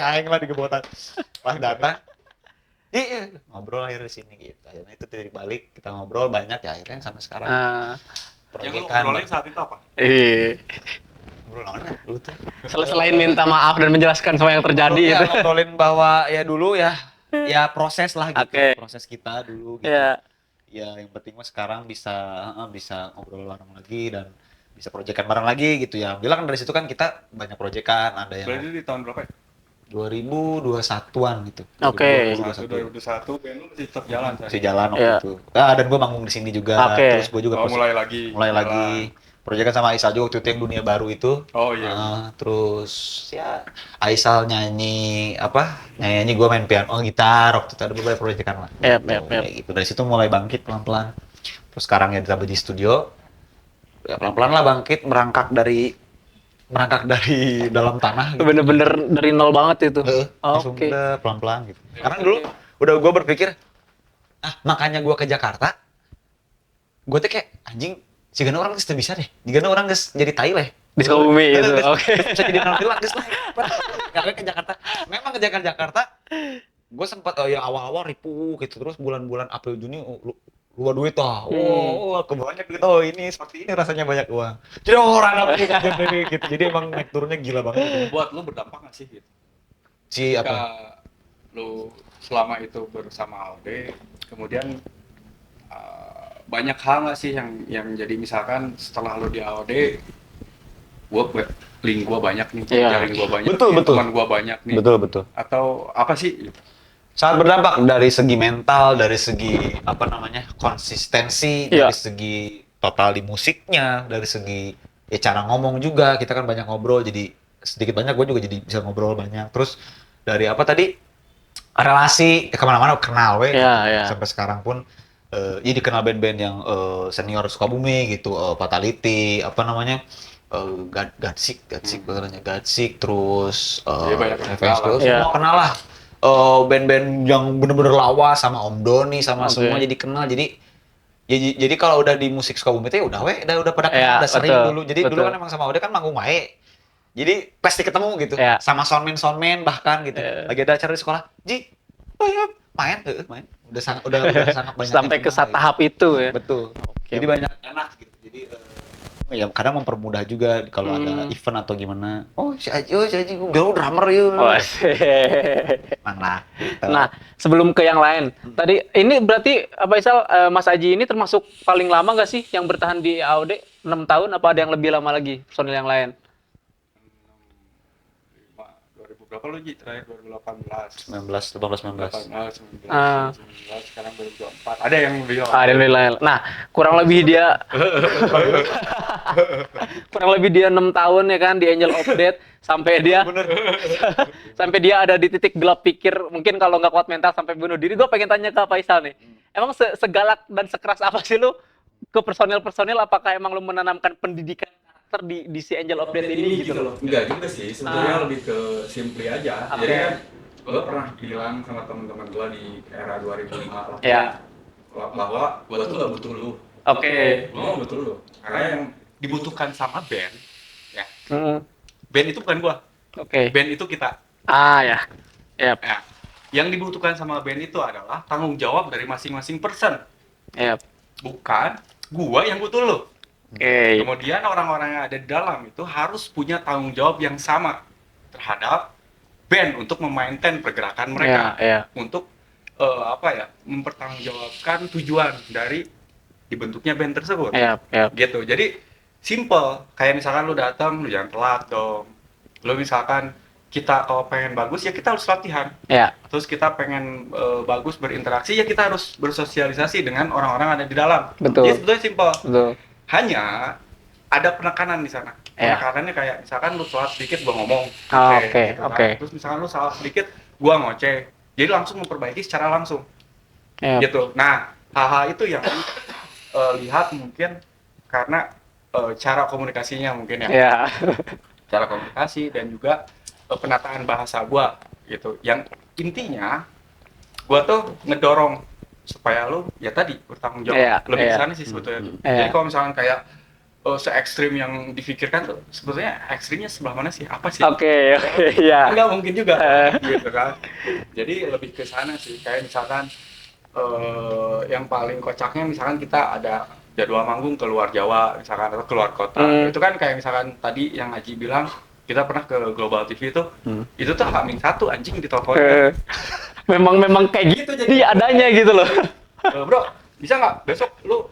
aing mah digebotan pas datang iya ngobrol akhirnya di sini gitu akhirnya itu titik balik kita ngobrol banyak ya akhirnya sampai sekarang Yang lu ngobrolin saat itu apa? ngobrol naon ya dulu tuh Selain minta maaf dan menjelaskan semua yang terjadi ya, gitu. ngobrolin bahwa ya dulu ya proses lah gitu Oke. proses kita dulu gitu Ya. ya yang penting mah sekarang bisa ngobrol bareng lagi dan bisa proyekan bareng lagi gitu ya bilang kan dari situ kan kita banyak proyekan ada yang Berarti di tahun berapa ya? 2021-an gitu. Oke. 2021 band lu masih tetap jalan Masih Say? jalan waktu Iya. itu. Dan gue manggung di sini juga. Oke. Terus gue juga mulai lagi mulai jalan. lagi proyekan sama Aisal juga waktu itu yang dunia baru itu. Oh iya. Terus ya Aisal nyanyi nyanyi gue main piano, gitar waktu itu ada beberapa proyekan lah. Yap. Kayak gitu. Dari situ mulai bangkit pelan-pelan. Terus sekarang ya di studio. Ya pelan-pelan lah bangkit merangkak dari dalam tanah gitu. Bener-bener dari nol banget itu. Langsung Oke. udah pelan-pelan gitu. Karena dulu udah gue berpikir, makanya gue ke Jakarta, gue tuh kayak anjing, jika orang geus teu bisa deh, jika orang geus jadi tai leh. Di Sukabumi gitu. Oke. Bisa jadi nampil geus lah. Karena ke Jakarta, memang ke Jakarta, gue sempat ya awal-awal ripuh gitu, terus bulan-bulan April Juni luar duit kebanyak gitu. Ini seperti ini rasanya banyak uang. Jadi orang apa gitu. Jadi emang naik turunnya gila banget gitu. Buat lu berdampak nggak sih gitu? Si Ketika apa? lu selama itu bersama Aude, kemudian banyak hal nggak sih yang jadi misalkan setelah lu di Aude, link gua banyak nih, Iya. jaring gua banyak, Betul, nih, betul. teman gua banyak nih, Betul. atau apa sih? Sangat berdampak dari segi mental, dari segi konsistensi, Iya. dari segi total di musiknya, dari segi cara ngomong juga. Kita kan banyak ngobrol, jadi sedikit banyak gue juga jadi bisa ngobrol banyak. Terus dari relasi kemana-mana kenal Iya. sampai sekarang pun ya dikenal band-band yang senior Sukabumi gitu, Fatality, Gatsik bahkannya Gatsik, terus Iya, banyak yang Revenge kenal lah. Girls, semua Iya. kenal lah. Band-band yang bener-bener lawas sama Om Doni sama Oke. semua jadi kenal. Jadi kalau udah di musik Sukabumi itu udah pada kenal, Iya, udah sering betul, dulu. Jadi dulu betul. kan emang sama Ode kan manggung wae. Jadi pasti ketemu gitu. Iya. Sama soundman bahkan gitu. Iya. Lagi ada acara di sekolah, main. Udah sangat banyak Sampai yang ke kenal, tahap itu ya. Betul. Oke. Jadi banyak enak gitu. Jadi ya kadang mempermudah juga kalau ada Hmm. event atau gimana. Si Aji gue drummer yuk. Oh, asik. Emang lah. Gitu. Nah, sebelum ke yang lain, tadi ini berarti Faisal, Mas Aji ini termasuk paling lama nggak sih yang bertahan di AOD 6 tahun? Apa ada yang lebih lama lagi personil yang lain? 2000 berapa lu Ji? Terakhir 2018. 18, 19. 19, sekarang 2024. Ada yang lebih lama. Ada yang lebih lain. Nah, kurang lebih dia 6 tahun ya kan di Angel of Death sampai dia sampai dia ada di titik gelap pikir mungkin kalau nggak kuat mental sampai bunuh diri. Gue pengen tanya ke Faisal nih, emang segalak dan sekeras apa sih lu ke personil? Apakah emang lu menanamkan pendidikan karakter di si Angel of Death ini gitu loh? Enggak juga sih, sebetulnya lebih ke simply aja. Oke. Jadi kan gue pernah bilang sama teman-teman gue di era 2005 lah. Ya. Bahwa gue tuh gak butuh lu. Oke. Gue gak butuh lu. Karena yang dibutuhkan sama band, ya. Mm, Band itu bukan gue. Oke. Band itu kita. Ya. Yep. Ya. Yang dibutuhkan sama band itu adalah tanggung jawab dari masing-masing person. Yep. Bukan gua yang butuh lu. Oke. Kemudian orang-orang yang ada di dalam itu harus punya tanggung jawab yang sama terhadap band untuk memaintain pergerakan mereka, Ya. untuk mempertanggungjawabkan tujuan dari dibentuknya band tersebut. Yep. Gitu. Jadi simple. Kayak misalkan lu datang, lu jangan telat dong. Lu misalkan kita kalau pengen bagus ya kita harus latihan. Ya. Terus kita pengen bagus berinteraksi ya kita harus bersosialisasi dengan orang-orang yang ada di dalam. Betul. Jadi sebetulnya simple. Betul. Hanya ada penekanan di sana. Ya. Penekanannya kayak misalkan lu salah sedikit gua ngomong. Oke. Gitu kan. Oke. Terus misalkan lu salah sedikit gua ngoceh. Jadi langsung memperbaiki secara langsung. Yep. Gitu. Nah, hal-hal itu yang lihat mungkin karena cara komunikasinya mungkin ya. Ya. Cara komunikasi dan juga penataan bahasa gua gitu. Yang intinya gua tuh ngedorong supaya lu ya tadi bertanggung jawab. Iya, Lebih iya. ke sana sih sebetulnya. Iya. Jadi kalau misalkan kayak se-ekstrim yang difikirkan tuh sebetulnya ekstrimnya sebelah mana sih? Apa sih? Oke. Ya. Enggak mungkin juga gitu kan. Jadi lebih ke sana sih. Kayak misalkan yang paling kocaknya misalkan kita ada jadwal manggung keluar Jawa misalkan atau keluar kota. Itu kan kayak misalkan tadi yang Haji bilang kita pernah ke Global TV itu tuh H-1 anjing ditelepon. Memang kayak gitu jadi adanya gitu loh. Bro, bisa nggak besok lu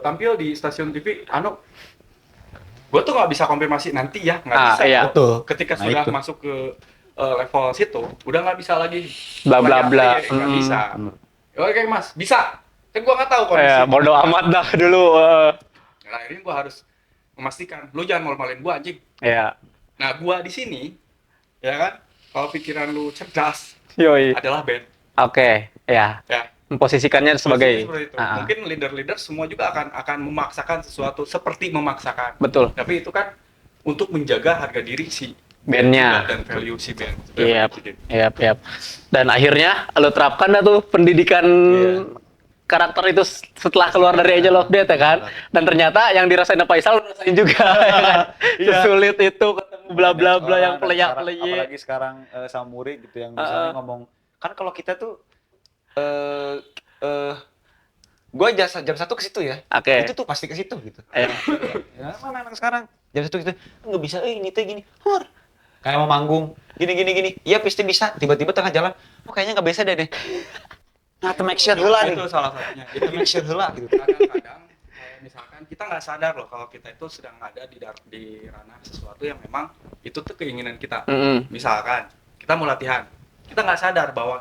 tampil di stasiun TV gue tuh nggak bisa konfirmasi nanti ya, nggak bisa. Iya. Betul. Ketika Nah, sudah itu. masuk ke level situ udah nggak bisa lagi Bla bla bla. nggak bisa. Oke Mas, bisa. Kan gua nggak tahu kondisi. Ya, bodo amat dah dulu. Nah, akhirnya gua harus memastikan, lu jangan malu-maluin gua anjing. Ya, Nah, gua di sini, ya kan, kalau pikiran lu cerdas, yoi. adalah band. Oke, ya. Ya, Memposisikannya sebagai. seperti itu. Ah, ah. Mungkin leader-leader semua juga akan memaksakan sesuatu seperti memaksakan. Betul. Tapi itu kan untuk menjaga harga diri si Bandnya. dan value si band. Iya, iya. Dan akhirnya lo terapkan dah tuh pendidikan karakter itu setelah keluar dari Angel of Death ya kan. Dan ternyata yang dirasain Faisal lo rasain juga. Ya kan? Sesulit itu ketemu bla bla bla yang peleyak-peleyak. Apalagi sekarang sama Muri gitu yang misalnya ngomong, kan kalau kita tuh gue jam 1 ke situ ya. Oke. Itu tuh pasti ke situ gitu. Iya. Ya, mana anak sekarang jam 1 gitu nggak bisa ini teh gini. Kayak mau manggung gini. Iya pasti bisa. Tiba-tiba tengah jalan, kayaknya nggak bisa deh. Nah, to make sure heula nih. Itu salah satunya. Itu make sure heula gitu. Kadang-kadang kayak misalkan kita nggak sadar loh kalau kita itu sedang ada di ranah sesuatu yang memang itu tuh keinginan kita. Misalkan kita mau latihan, kita nggak sadar bahwa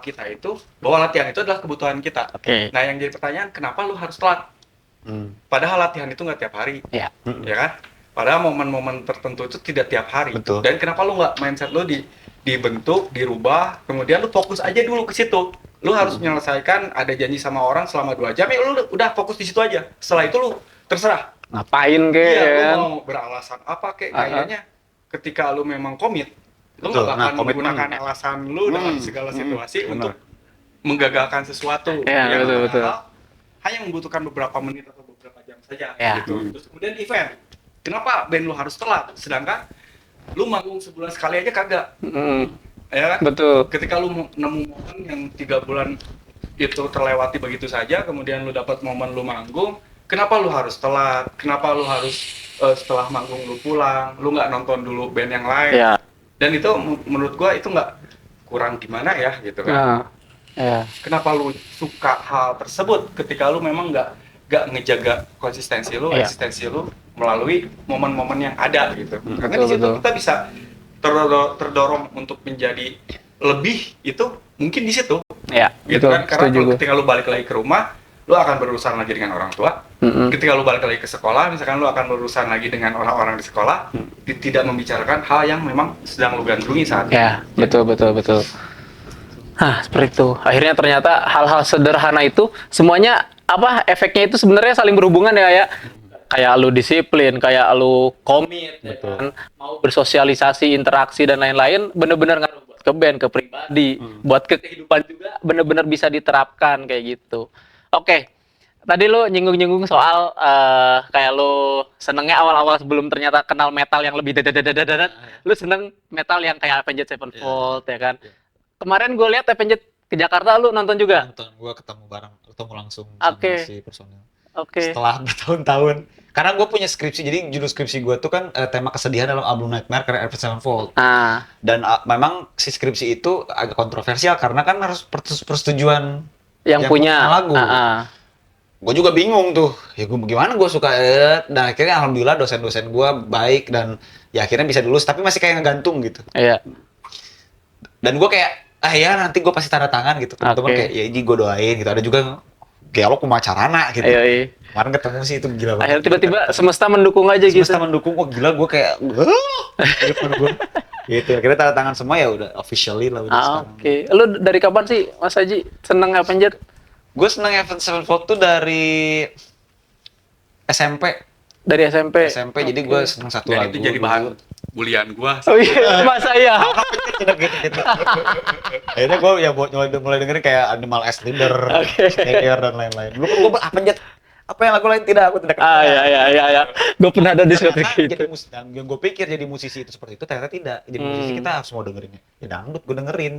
latihan itu adalah kebutuhan kita. Oke. Nah yang jadi pertanyaan, kenapa lu harus telat? Padahal latihan itu nggak tiap hari, Iya. ya kan? Padahal momen-momen tertentu itu tidak tiap hari. Betul. Dan kenapa lu nggak mindset lu dibentuk, dirubah, kemudian lu fokus aja dulu ke situ. Lu harus menyelesaikan, ada janji sama orang selama 2 jam, ya lu udah fokus di situ aja. Setelah itu lu terserah. Ngapain Iya, lu kan? mau beralasan apa kayaknya ketika lu memang komit, lu Betul. nggak akan Nah, komitmen. menggunakan alasan lu dalam segala situasi untuk menggagalkan sesuatu. Iya, yang betul. padahal hanya membutuhkan beberapa menit atau beberapa jam saja. Iya. Gitu. Terus kemudian event, kenapa band lu harus telat? Sedangkan lu manggung sebulan sekali aja kagak, ya kan? Betul. Ketika lu nemu momen yang 3 bulan itu terlewati begitu saja, kemudian lu dapat momen lu manggung, kenapa lu harus telat? Kenapa lu harus setelah manggung lu pulang, lu nggak nonton dulu band yang lain? Iya. Dan itu menurut gua itu nggak kurang gimana ya gitu kan? Nah, ya. Kenapa lu suka hal tersebut ketika lu memang nggak ngejaga konsistensi lu, Iya. eksistensi lu melalui momen-momen yang ada gitu? Karena betul, di situ betul. kita bisa terdorong untuk menjadi lebih, itu mungkin di situ. Ya, Gitu betul. kan, karena Setuju kalau gue. ketika lu balik lagi ke rumah, lu akan berurusan lagi dengan orang tua. Ketika lu balik lagi ke sekolah, misalkan lu akan berurusan lagi dengan orang-orang di sekolah, tidak membicarakan hal yang memang sedang lu gandrungi saat ini. Ya, betul. Seperti itu. Akhirnya ternyata hal-hal sederhana itu semuanya efeknya itu sebenarnya saling berhubungan ya. Kayak lu disiplin, kayak lu komit, ya kan? Mau bersosialisasi, interaksi dan lain-lain, bener-bener ngaruh buat ke band, ke pribadi, buat ke kehidupan juga, bener-bener bisa diterapkan kayak gitu. Oke, tadi lu nyinggung-nyinggung soal kayak lu senengnya awal-awal sebelum ternyata kenal metal yang lebih dadadadadadat, lu seneng metal yang kayak Avenged Sevenfold ya kan. Kemarin gue lihat Avenged ke Jakarta, lu nonton juga? Nonton, gue ketemu langsung Oke. sama si personel. Oke. Setelah bertahun-tahun. Karena gue punya skripsi, jadi judul skripsi gue tuh kan tema kesedihan dalam album Nightmare karya Avenged Sevenfold. Dan memang si skripsi itu agak kontroversial karena kan harus persetujuan yang punya lagu. Gue juga bingung tuh, ya gue gimana gue suka dan akhirnya alhamdulillah dosen-dosen gue baik dan ya akhirnya bisa lulus, tapi masih kayak ngegantung gitu. Iya. Dan gue kayak, ya nanti gue pasti tanda tangan gitu. Teman-teman kayak, ya ini gue doain gitu. Ada juga kayak lo kumacarana gitu. Iya. Kemarin ketemu sih itu gila banget. Akhirnya tiba-tiba semesta mendukung aja gitu. Semesta mendukung, gila gue kayak, gitu. Akhirnya tanda tangan semua ya udah officially lah udah sekarang. Oke. Lu dari kapan sih Mas Haji seneng Avenged? Gue seneng Avenged Sevenfold tuh dari SMP. Dari SMP. Jadi gue seneng satu Dan lagu. itu jadi bahan bulian gua. Oh iya, masa iya. gitu. Akhirnya gue ya mulai dengerin kayak Animal as Leader, Slayer dan lain-lain. Gue apa yang lagu lain aku tidak kenal. Iya. Gue pernah ada diskotik gitu. Yang gue pikir jadi musisi itu seperti itu ternyata tidak. Jadi musisi kita harus mau dengerinnya. Ya dangdut gue dengerin,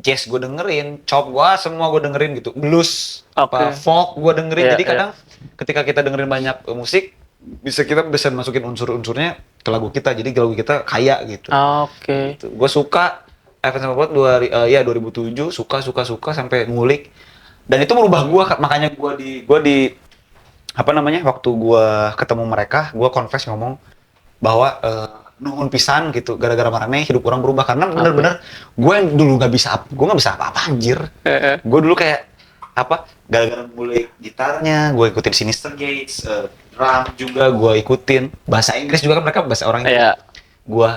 jazz gue dengerin, chop gue semua gue dengerin gitu, blues, folk gue dengerin. Jadi kadang ketika kita dengerin banyak musik, kita bisa masukin unsur-unsurnya ke lagu kita, jadi lagu kita kaya gitu. Oke. Gitu. Gue suka Avenged Sevenfold 2007, suka sampai ngulik, dan itu merubah gue. Makanya gue di waktu gue ketemu mereka, gue confess ngomong bahwa nuhun pisan gitu gara-gara marane hidup orang berubah karena bener-bener gue yang dulu nggak bisa apa-apa anjir. Gue dulu kayak apa gara-gara mulai gitarnya gue ikutin Sinister Gates, drum juga gue ikutin, bahasa Inggris juga kan mereka bahasa orang Inggris. Gue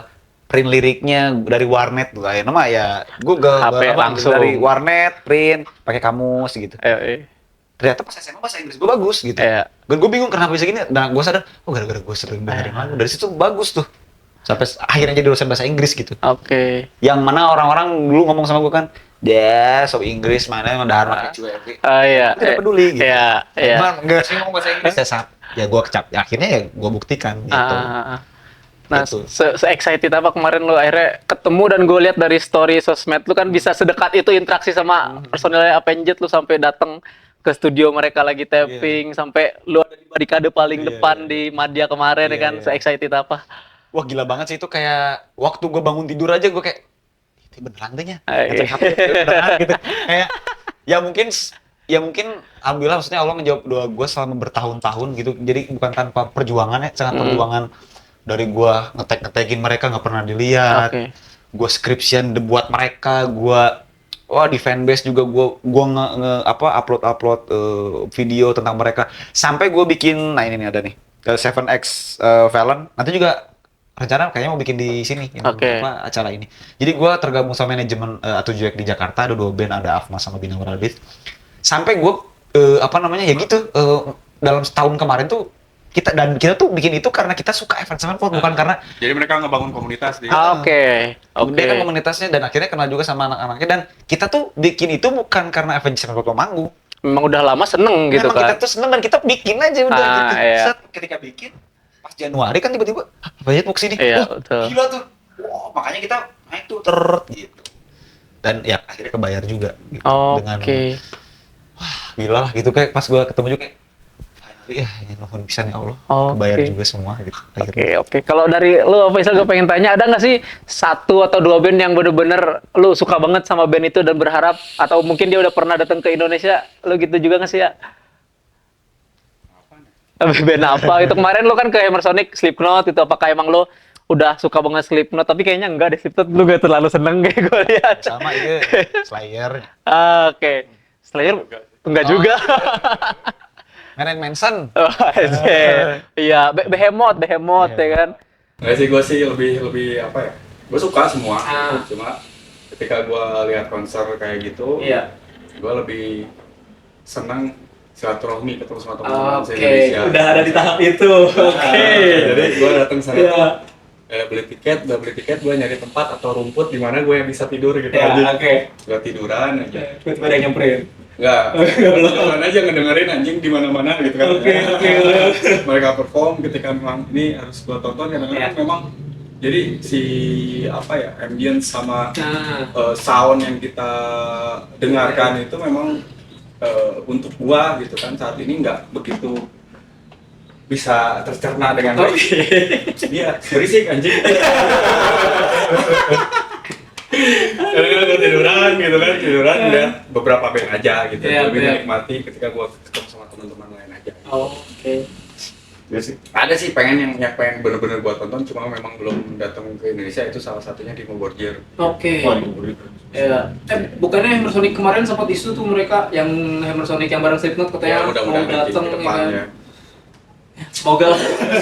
print liriknya dari warnet tuh kayak nama ya gue HP langsung dari warnet print pakai kamus gitu. Ternyata pas SMA bahasa Inggris gue bagus gitu. Dan gue bingung kenapa bisa gini. Nah gue sadar, oh gara-gara gue sering dengerin lagu dari situ bagus tuh. Sampai akhirnya jadi dosen bahasa Inggris gitu. Yang mana orang-orang dulu ngomong sama gue kan, so Inggris mana emang dahar pakai cuek. Tidak peduli gitu. Emang nggak sih ngomong bahasa Inggris ya gue kecap. Akhirnya ya gue buktikan gitu. Nah, se-excited apa kemarin lo akhirnya ketemu dan gue lihat dari story sosmed lu kan bisa sedekat itu interaksi sama personilnya Avenged, lu sampai datang ke studio mereka lagi tapping, sampai lu ada di barikade paling depan di Madya kemarin ya kan, se-excited apa? Wah gila banget sih itu, kayak waktu gue bangun tidur aja gue kayak itu beneran tehnya beneran gitu. Kayak ya mungkin alhamdulillah maksudnya Allah menjawab doa gue selama bertahun-tahun gitu. Jadi bukan tanpa perjuangan ya, sangat perjuangan dari gue ngetek-ngetekin mereka nggak pernah dilihat. Gue skripsian buat mereka, gue di fanbase juga gue upload video tentang mereka. Sampai gue bikin, nah ini nih ada nih 7X Valen, nanti juga rencana kayaknya mau bikin di sini acara ini. Jadi gue tergabung sama manajemen atau Juek di Jakarta, ada 2 band, ada Afma sama Bina Warabit. Sampai gue dalam setahun kemarin tuh kita tuh bikin itu karena kita suka Avenged Sevenfold, bukan karena jadi mereka ngebangun komunitas di Dia kan komunitasnya dan akhirnya kenal juga sama anak-anaknya, dan kita tuh bikin itu bukan karena Avenged Sevenfold mau manggung. Memang udah lama seneng gitu kan. Kita tuh seneng dan kita bikin aja udah gitu. Set ketika bikin pas Januari kan tiba-tiba Avenged mau kesini. Gila tuh. Makanya kita naik tuh gitu. Dan ya akhirnya kebayar juga gitu. Dengan gila lah gitu, kayak pas gua ketemu juga kayak ini nuhun pisan ya Allah, kebayar juga semua gitu. Kalau dari lu Faisal, gue pengen tanya, ada nggak sih 1 atau 2 band yang bener-bener lu suka banget sama band itu dan berharap, atau mungkin dia udah pernah datang ke Indonesia, lu gitu juga nggak sih ya? Band apa? Itu kemarin lu kan ke Hammersonic, Slipknot itu, apakah emang lu udah suka banget Slipknot? Tapi kayaknya enggak deh, Slipknot lu gak terlalu seneng kayak gue lihat. Sama itu Slayer. Slayer enggak juga. Marilyn Manson. Iya, Behemoth ya kan. Nggak sih, gue sih lebih apa ya? Gue suka semua. Cuma ketika gue lihat konser kayak gitu, gue lebih senang silaturahmi, ketemu sama teman-teman se-Indonesia. Udah ada di tahap itu. Jadi gue datang sana tuh beli tiket, gue nyari tempat atau rumput di mana gue yang bisa tidur gitu aja. Gue tiduran aja. Tiba-tiba ada yang nyamperin. Enggak, jalan aja ngedengerin anjing di mana-mana gitu kan. Mereka perform ketika memang ini harus gua tonton, kadang-kadang memang jadi si ambience sama sound yang kita dengarkan itu memang untuk gua gitu kan saat ini nggak begitu bisa tercerna dengan baik. Iya, berisik anjing. Kadang-kadang tiduran dan beberapa band aja gitu. Lebih menikmati ketika gua ketemu sama teman-teman lain aja. Ada sih pengen bener-bener gua tonton, cuma memang belum datang ke Indonesia. Itu salah satunya di Borjer. Bukannya Hammersonic kemarin sempat isu tuh, mereka yang Hammersonic yang bareng Slipknot katanya mau datang ya. Semoga lah.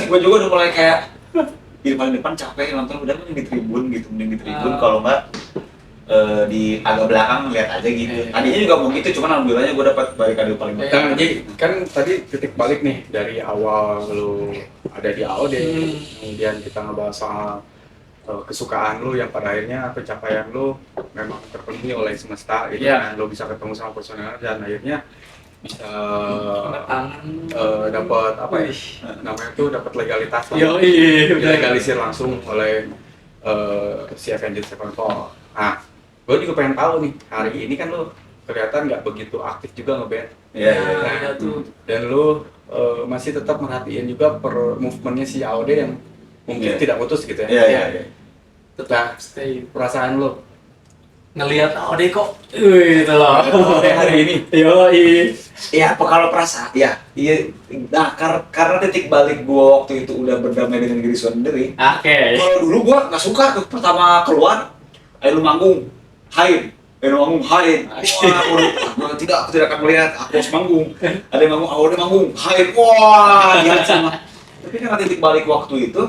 Gua juga udah mulai kayak di paling depan capek nonton, udah mending di tribun gitu, kalau nggak di agak belakang lihat aja gitu. Tadinya juga mau gitu, cuman alhamdulillahnya gue dapat barikade paling depan. Nah, jadi kan tadi titik balik nih dari awal lu ada di AOD, kemudian kita ngebahas soal kesukaan lu yang pada akhirnya pencapaian lu memang terpenuhi oleh semesta gitu kan. Lu bisa ketemu sama personel dan akhirnya bisa dapat namanya tuh dapat legalitas dilegalisir langsung oleh si Avenged Sevenfold. Nah, gue juga pengen tahu nih, hari ini kan lu kelihatan nggak begitu aktif juga ngeband. Dan lu masih tetap merhatiin juga movementnya si AOD yang mungkin tidak putus gitu ya. Tetap stay. Perasaan lu ngelihat oh deh kok gitu loh hari ini. yoi Ya, apa kalau perasaan? Ya, iya. Nah, karena titik balik gua waktu itu udah berdamai dengan diri sendiri. oke Kalau dulu gua nggak suka tuh pertama keluar, ayo lu manggung, hain. Ayo lu manggung, hain. Wah, aku tidak akan melihat. Aku harus manggung. Ada yang manggung, aku ada yang manggung, hain. Wah, lihat sama. Tapi karena titik balik waktu itu,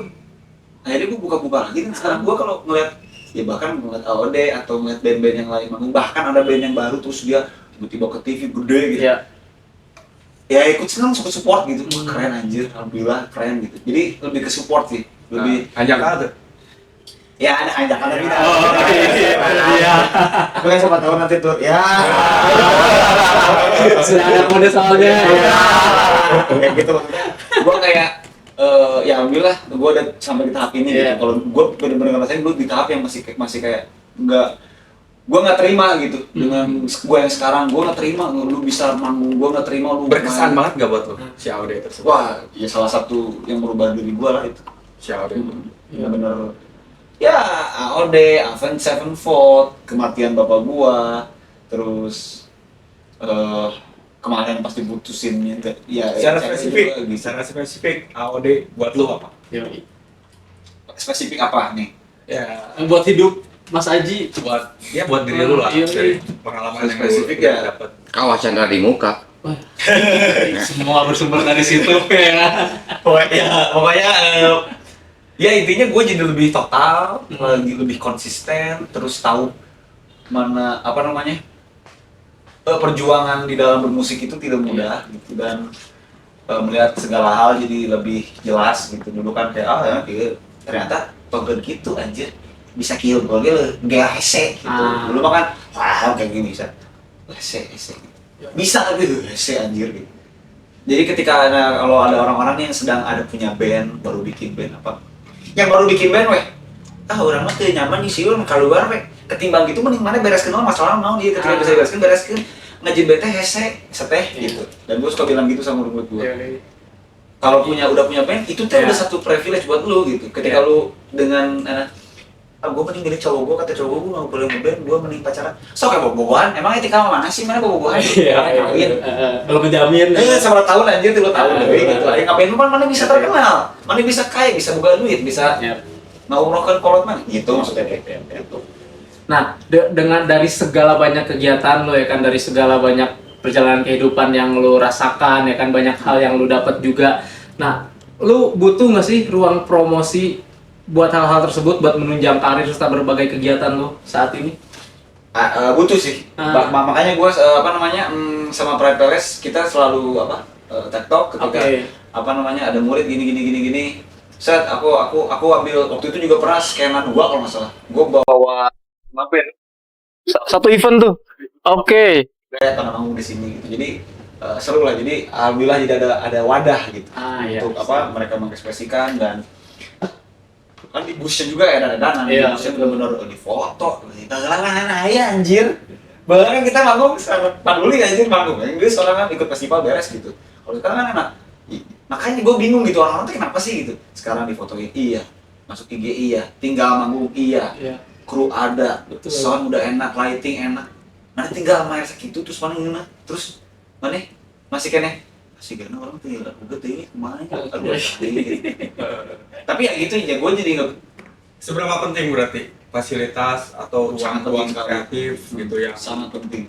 akhirnya gua buka-buka lagi. Dan sekarang gua kalau ngeliat, ya bahkan ngeliat AOD atau ngeliat band-band yang lain manggung, bahkan ada band yang baru terus dia tiba-tiba ke TV gede gitu. Ya ikut senang support gitu. Wah, keren anjir, alhamdulillah keren gitu. Jadi lebih ke support sih, lebih Ajak ada. ya ada ajakan tapi iya aku kan siapa tahu nanti tuh ya sudah ada kode soalnya ya kayak gitu maksudnya. Gua kayak ya alhamdulillah gua udah sampai di tahap ini Iya. gitu. Kalau gua bener-bener ngerasain gua di tahap yang masih kayak gua nggak terima gitu dengan gua yang sekarang. Gua nggak terima lu bisa manggung, gua nggak terima lu Berkesan main. banget gak buat lo si AOD tersebut? Wah, ya salah satu yang merubah diri gua lah itu. Si AOD. Bener-bener ya AOD, Avenged Sevenfold, kematian bapak gua, terus kemarin pas diputusin ya Secara cewek spesifik, juga gitu. secara spesifik AOD buat lo apa? Yoi. Spesifik apa nih? Ya buat hidup Mas Aji buat buat diri lu lah Iya, dari iya. pengalaman yang Spesifik lu ya. dapat. Kawas Chandra di muka. semua bersumber dari situ ya Pokoknya ya intinya gue jadi lebih total, lebih konsisten, terus tahu mana apa namanya perjuangan di dalam bermusik itu tidak mudah gitu, dan melihat segala hal jadi lebih jelas gitu. Dulu kan kayak ya dia ternyata togen gitu anjir bisa kill gue gak hese gitu. Dulu mah kan wah kayak gini bisa hese gitu. Bisa tapi hese anjir gitu. Jadi ketika kalau ada orang-orang yang sedang ada punya band, baru bikin band apa yang baru bikin band weh, orang mah teu nyaman di sieu keluar weh, ketimbang gitu mending mana bereskeun masalah naon dia ketika bisa bereskeun ngajin bete hese seteh gitu. Dan gue suka bilang gitu sama murid gue, kalau udah punya band itu tuh udah satu privilege buat lu gitu. Ketika lu dengan gue mending milih cowok gue, kata cowok gue nggak boleh ngeband, gue mending pacaran. So kayak bobogohan, emang etika mana sih, mana bobogohan? Kawin. belum menjamin Seberapa tahun anjir, 3 tahun lebih gitu. Ada yang ngapain lu mana bisa terkenal, mana bisa kaya, bisa buka duit, bisa ngawurnokeun kolot mana? Gitu maksudnya gitu. Nah, dengan dari segala banyak kegiatan lo ya kan, dari segala banyak perjalanan kehidupan yang lo rasakan ya kan, banyak hal yang lo dapat juga. Nah, lo butuh nggak sih ruang promosi buat hal-hal tersebut, buat menunjang karir serta berbagai kegiatan lo saat ini? Butuh sih. Makanya gue sama Pride Palace kita selalu TikTok ketika ada murid gini. Set aku ambil waktu itu juga pernah scanan 2 kalau nggak salah. Gue bawa mampir Satu event tuh. Oke. kayak tanah manggung di sini gitu. Jadi seru lah. Jadi alhamdulillah jadi ada wadah gitu Iya. untuk mereka mengekspresikan. Dan kan di busnya juga ya ada dana, di Iya, busnya benar-benar di foto, galangan ya anjir. Bahkan kita manggung sangat peduli anjir manggung. Inggris orang kan ikut festival beres gitu. Kalau sekarang kan enak. Makanya gue bingung gitu, orang-orang tuh kenapa sih gitu. Sekarang difotoin iya, masuk IG iya, tinggal manggung iya. Kru ada, Betul. sound udah enak, lighting enak. Mana tinggal main segitu terus mana ngena. Terus mana masih kene masih kena orang tuh ya udah ini kemana aduh tapi ya gitu ya gue jadi nggak Seberapa penting berarti fasilitas atau Sangat ruang penting sekali. kreatif gitu ya? sangat penting.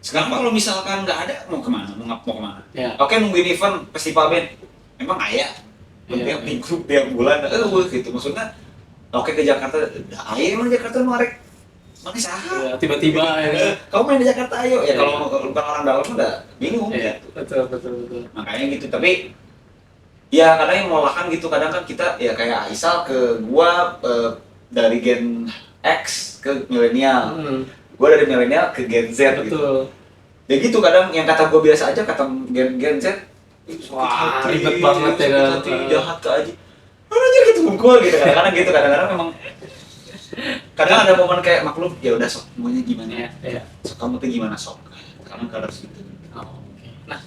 Sekarang kalau misalkan nggak ada mau kemana, mau kemana? Ya. Oke nungguin event festival band, emang ayah tiap minggu tiap bulan, gitu maksudnya. Oke ke Jakarta, ayah emang Jakarta nuarek mana saha? Ya, tiba-tiba ya. Kamu main di Jakarta ayo ya, Iya. kalau bukan orang dalam udah bingung Iya, gitu. betul. Makanya gitu. Tapi ya kadang yang melelahkan gitu, kadang kan kita ya kayak Aisal ke gua dari Gen X ke milenial, gua dari milenial ke Gen Z gitu. Betul. Ya gitu kadang yang kata gua biasa aja, kata Gen Z Wah, ribet banget ya kan. jahat ke aja. Anjir gitu mukul gitu, kadang-kadang gitu, kadang-kadang memang kadang ada momen kayak maklum ya udah sok maunya gimana ya, Iya. sok kamu tuh gimana sok, kadang harus gitu. Oke. Nah,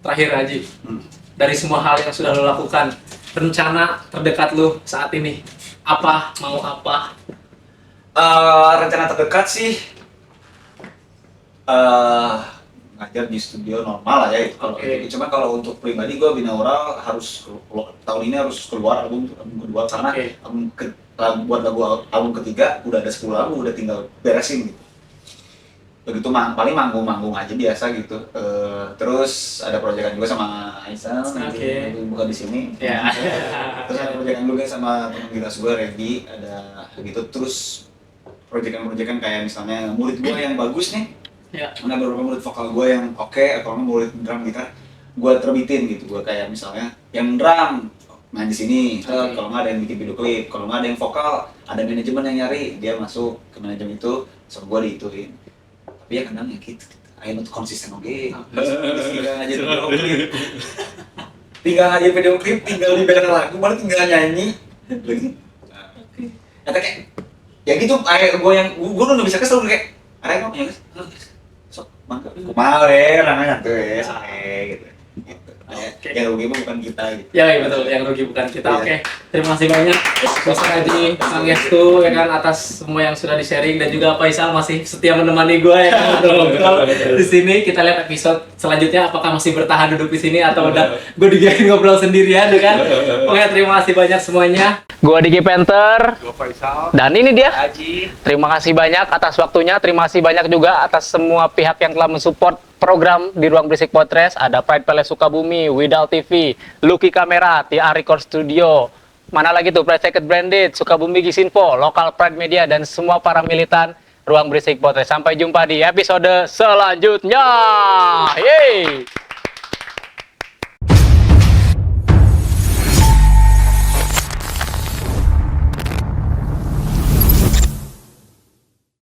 terakhir Haji, dari semua hal yang sudah lo lakukan, rencana terdekat lo saat ini apa? Mau apa? Rencana terdekat sih ngajar di studio normal lah ya itu kalau Oke. kayak gitu. Cuma kalau untuk pribadi gue binaural harus tahun ini harus keluar album kedua karena Oke. buat album ketiga udah ada 10 album udah tinggal beresin gitu. Begitu paling manggung-manggung aja biasa gitu. Terus ada proyekan juga sama Aisyah, Oke. bukan di sini. Ya. Terus ada proyekan juga sama teman kita juga Reddy, ada begitu. Terus proyekan kayak misalnya murid gue yang bagus nih, Ya. ada beberapa murid vokal gue yang oke, atau murid drum gitar, gue terbitin gitu. Gue kayak misalnya yang drum main di sini, kalau nggak ada yang bikin video klip, kalau nggak ada yang vokal, ada manajemen yang nyari, dia masuk ke manajemen itu, sama gue diituin. Tapi ya kadang ya gitu, ayo tuh konsisten oke, tinggal aja video klip, tinggal di band lagu, baru tinggal nyanyi, lagi. Kata kayak, ya gitu, gue udah nggak bisa kesel kayak, ada yang ngomong ya guys, sok mangga, kemarin namanya tuh ya, gitu. Oke. Yang rugi mah bukan kita gitu. Ya, iya betul, yang rugi bukan kita. Iya. Oke, terima kasih banyak Mas Haji, Kang Yestu ya kan atas semua yang sudah di-sharing dan juga Faisal masih setia menemani gue ya kan ngobrol di sini. Kita lihat episode selanjutnya apakah masih bertahan duduk di sini atau udah gue dibiarin ngobrol sendirian ya kan. Oke, terima kasih banyak semuanya. Gua Digi Panther Gue Faisal. dan ini dia. Haji. Terima kasih banyak atas waktunya. Terima kasih banyak juga atas semua pihak yang telah mensupport program di Ruang Berisik Podcast. Ada Pride Palace Sukabumi, Widal TV, Lucky Kamera, TR Record Studio. Mana lagi tuh Pride Secret Branded, Sukabumi Gisinfo, Lokal Pride Media dan semua para militan Ruang Berisik Podcast. Sampai jumpa di episode selanjutnya. Yeay.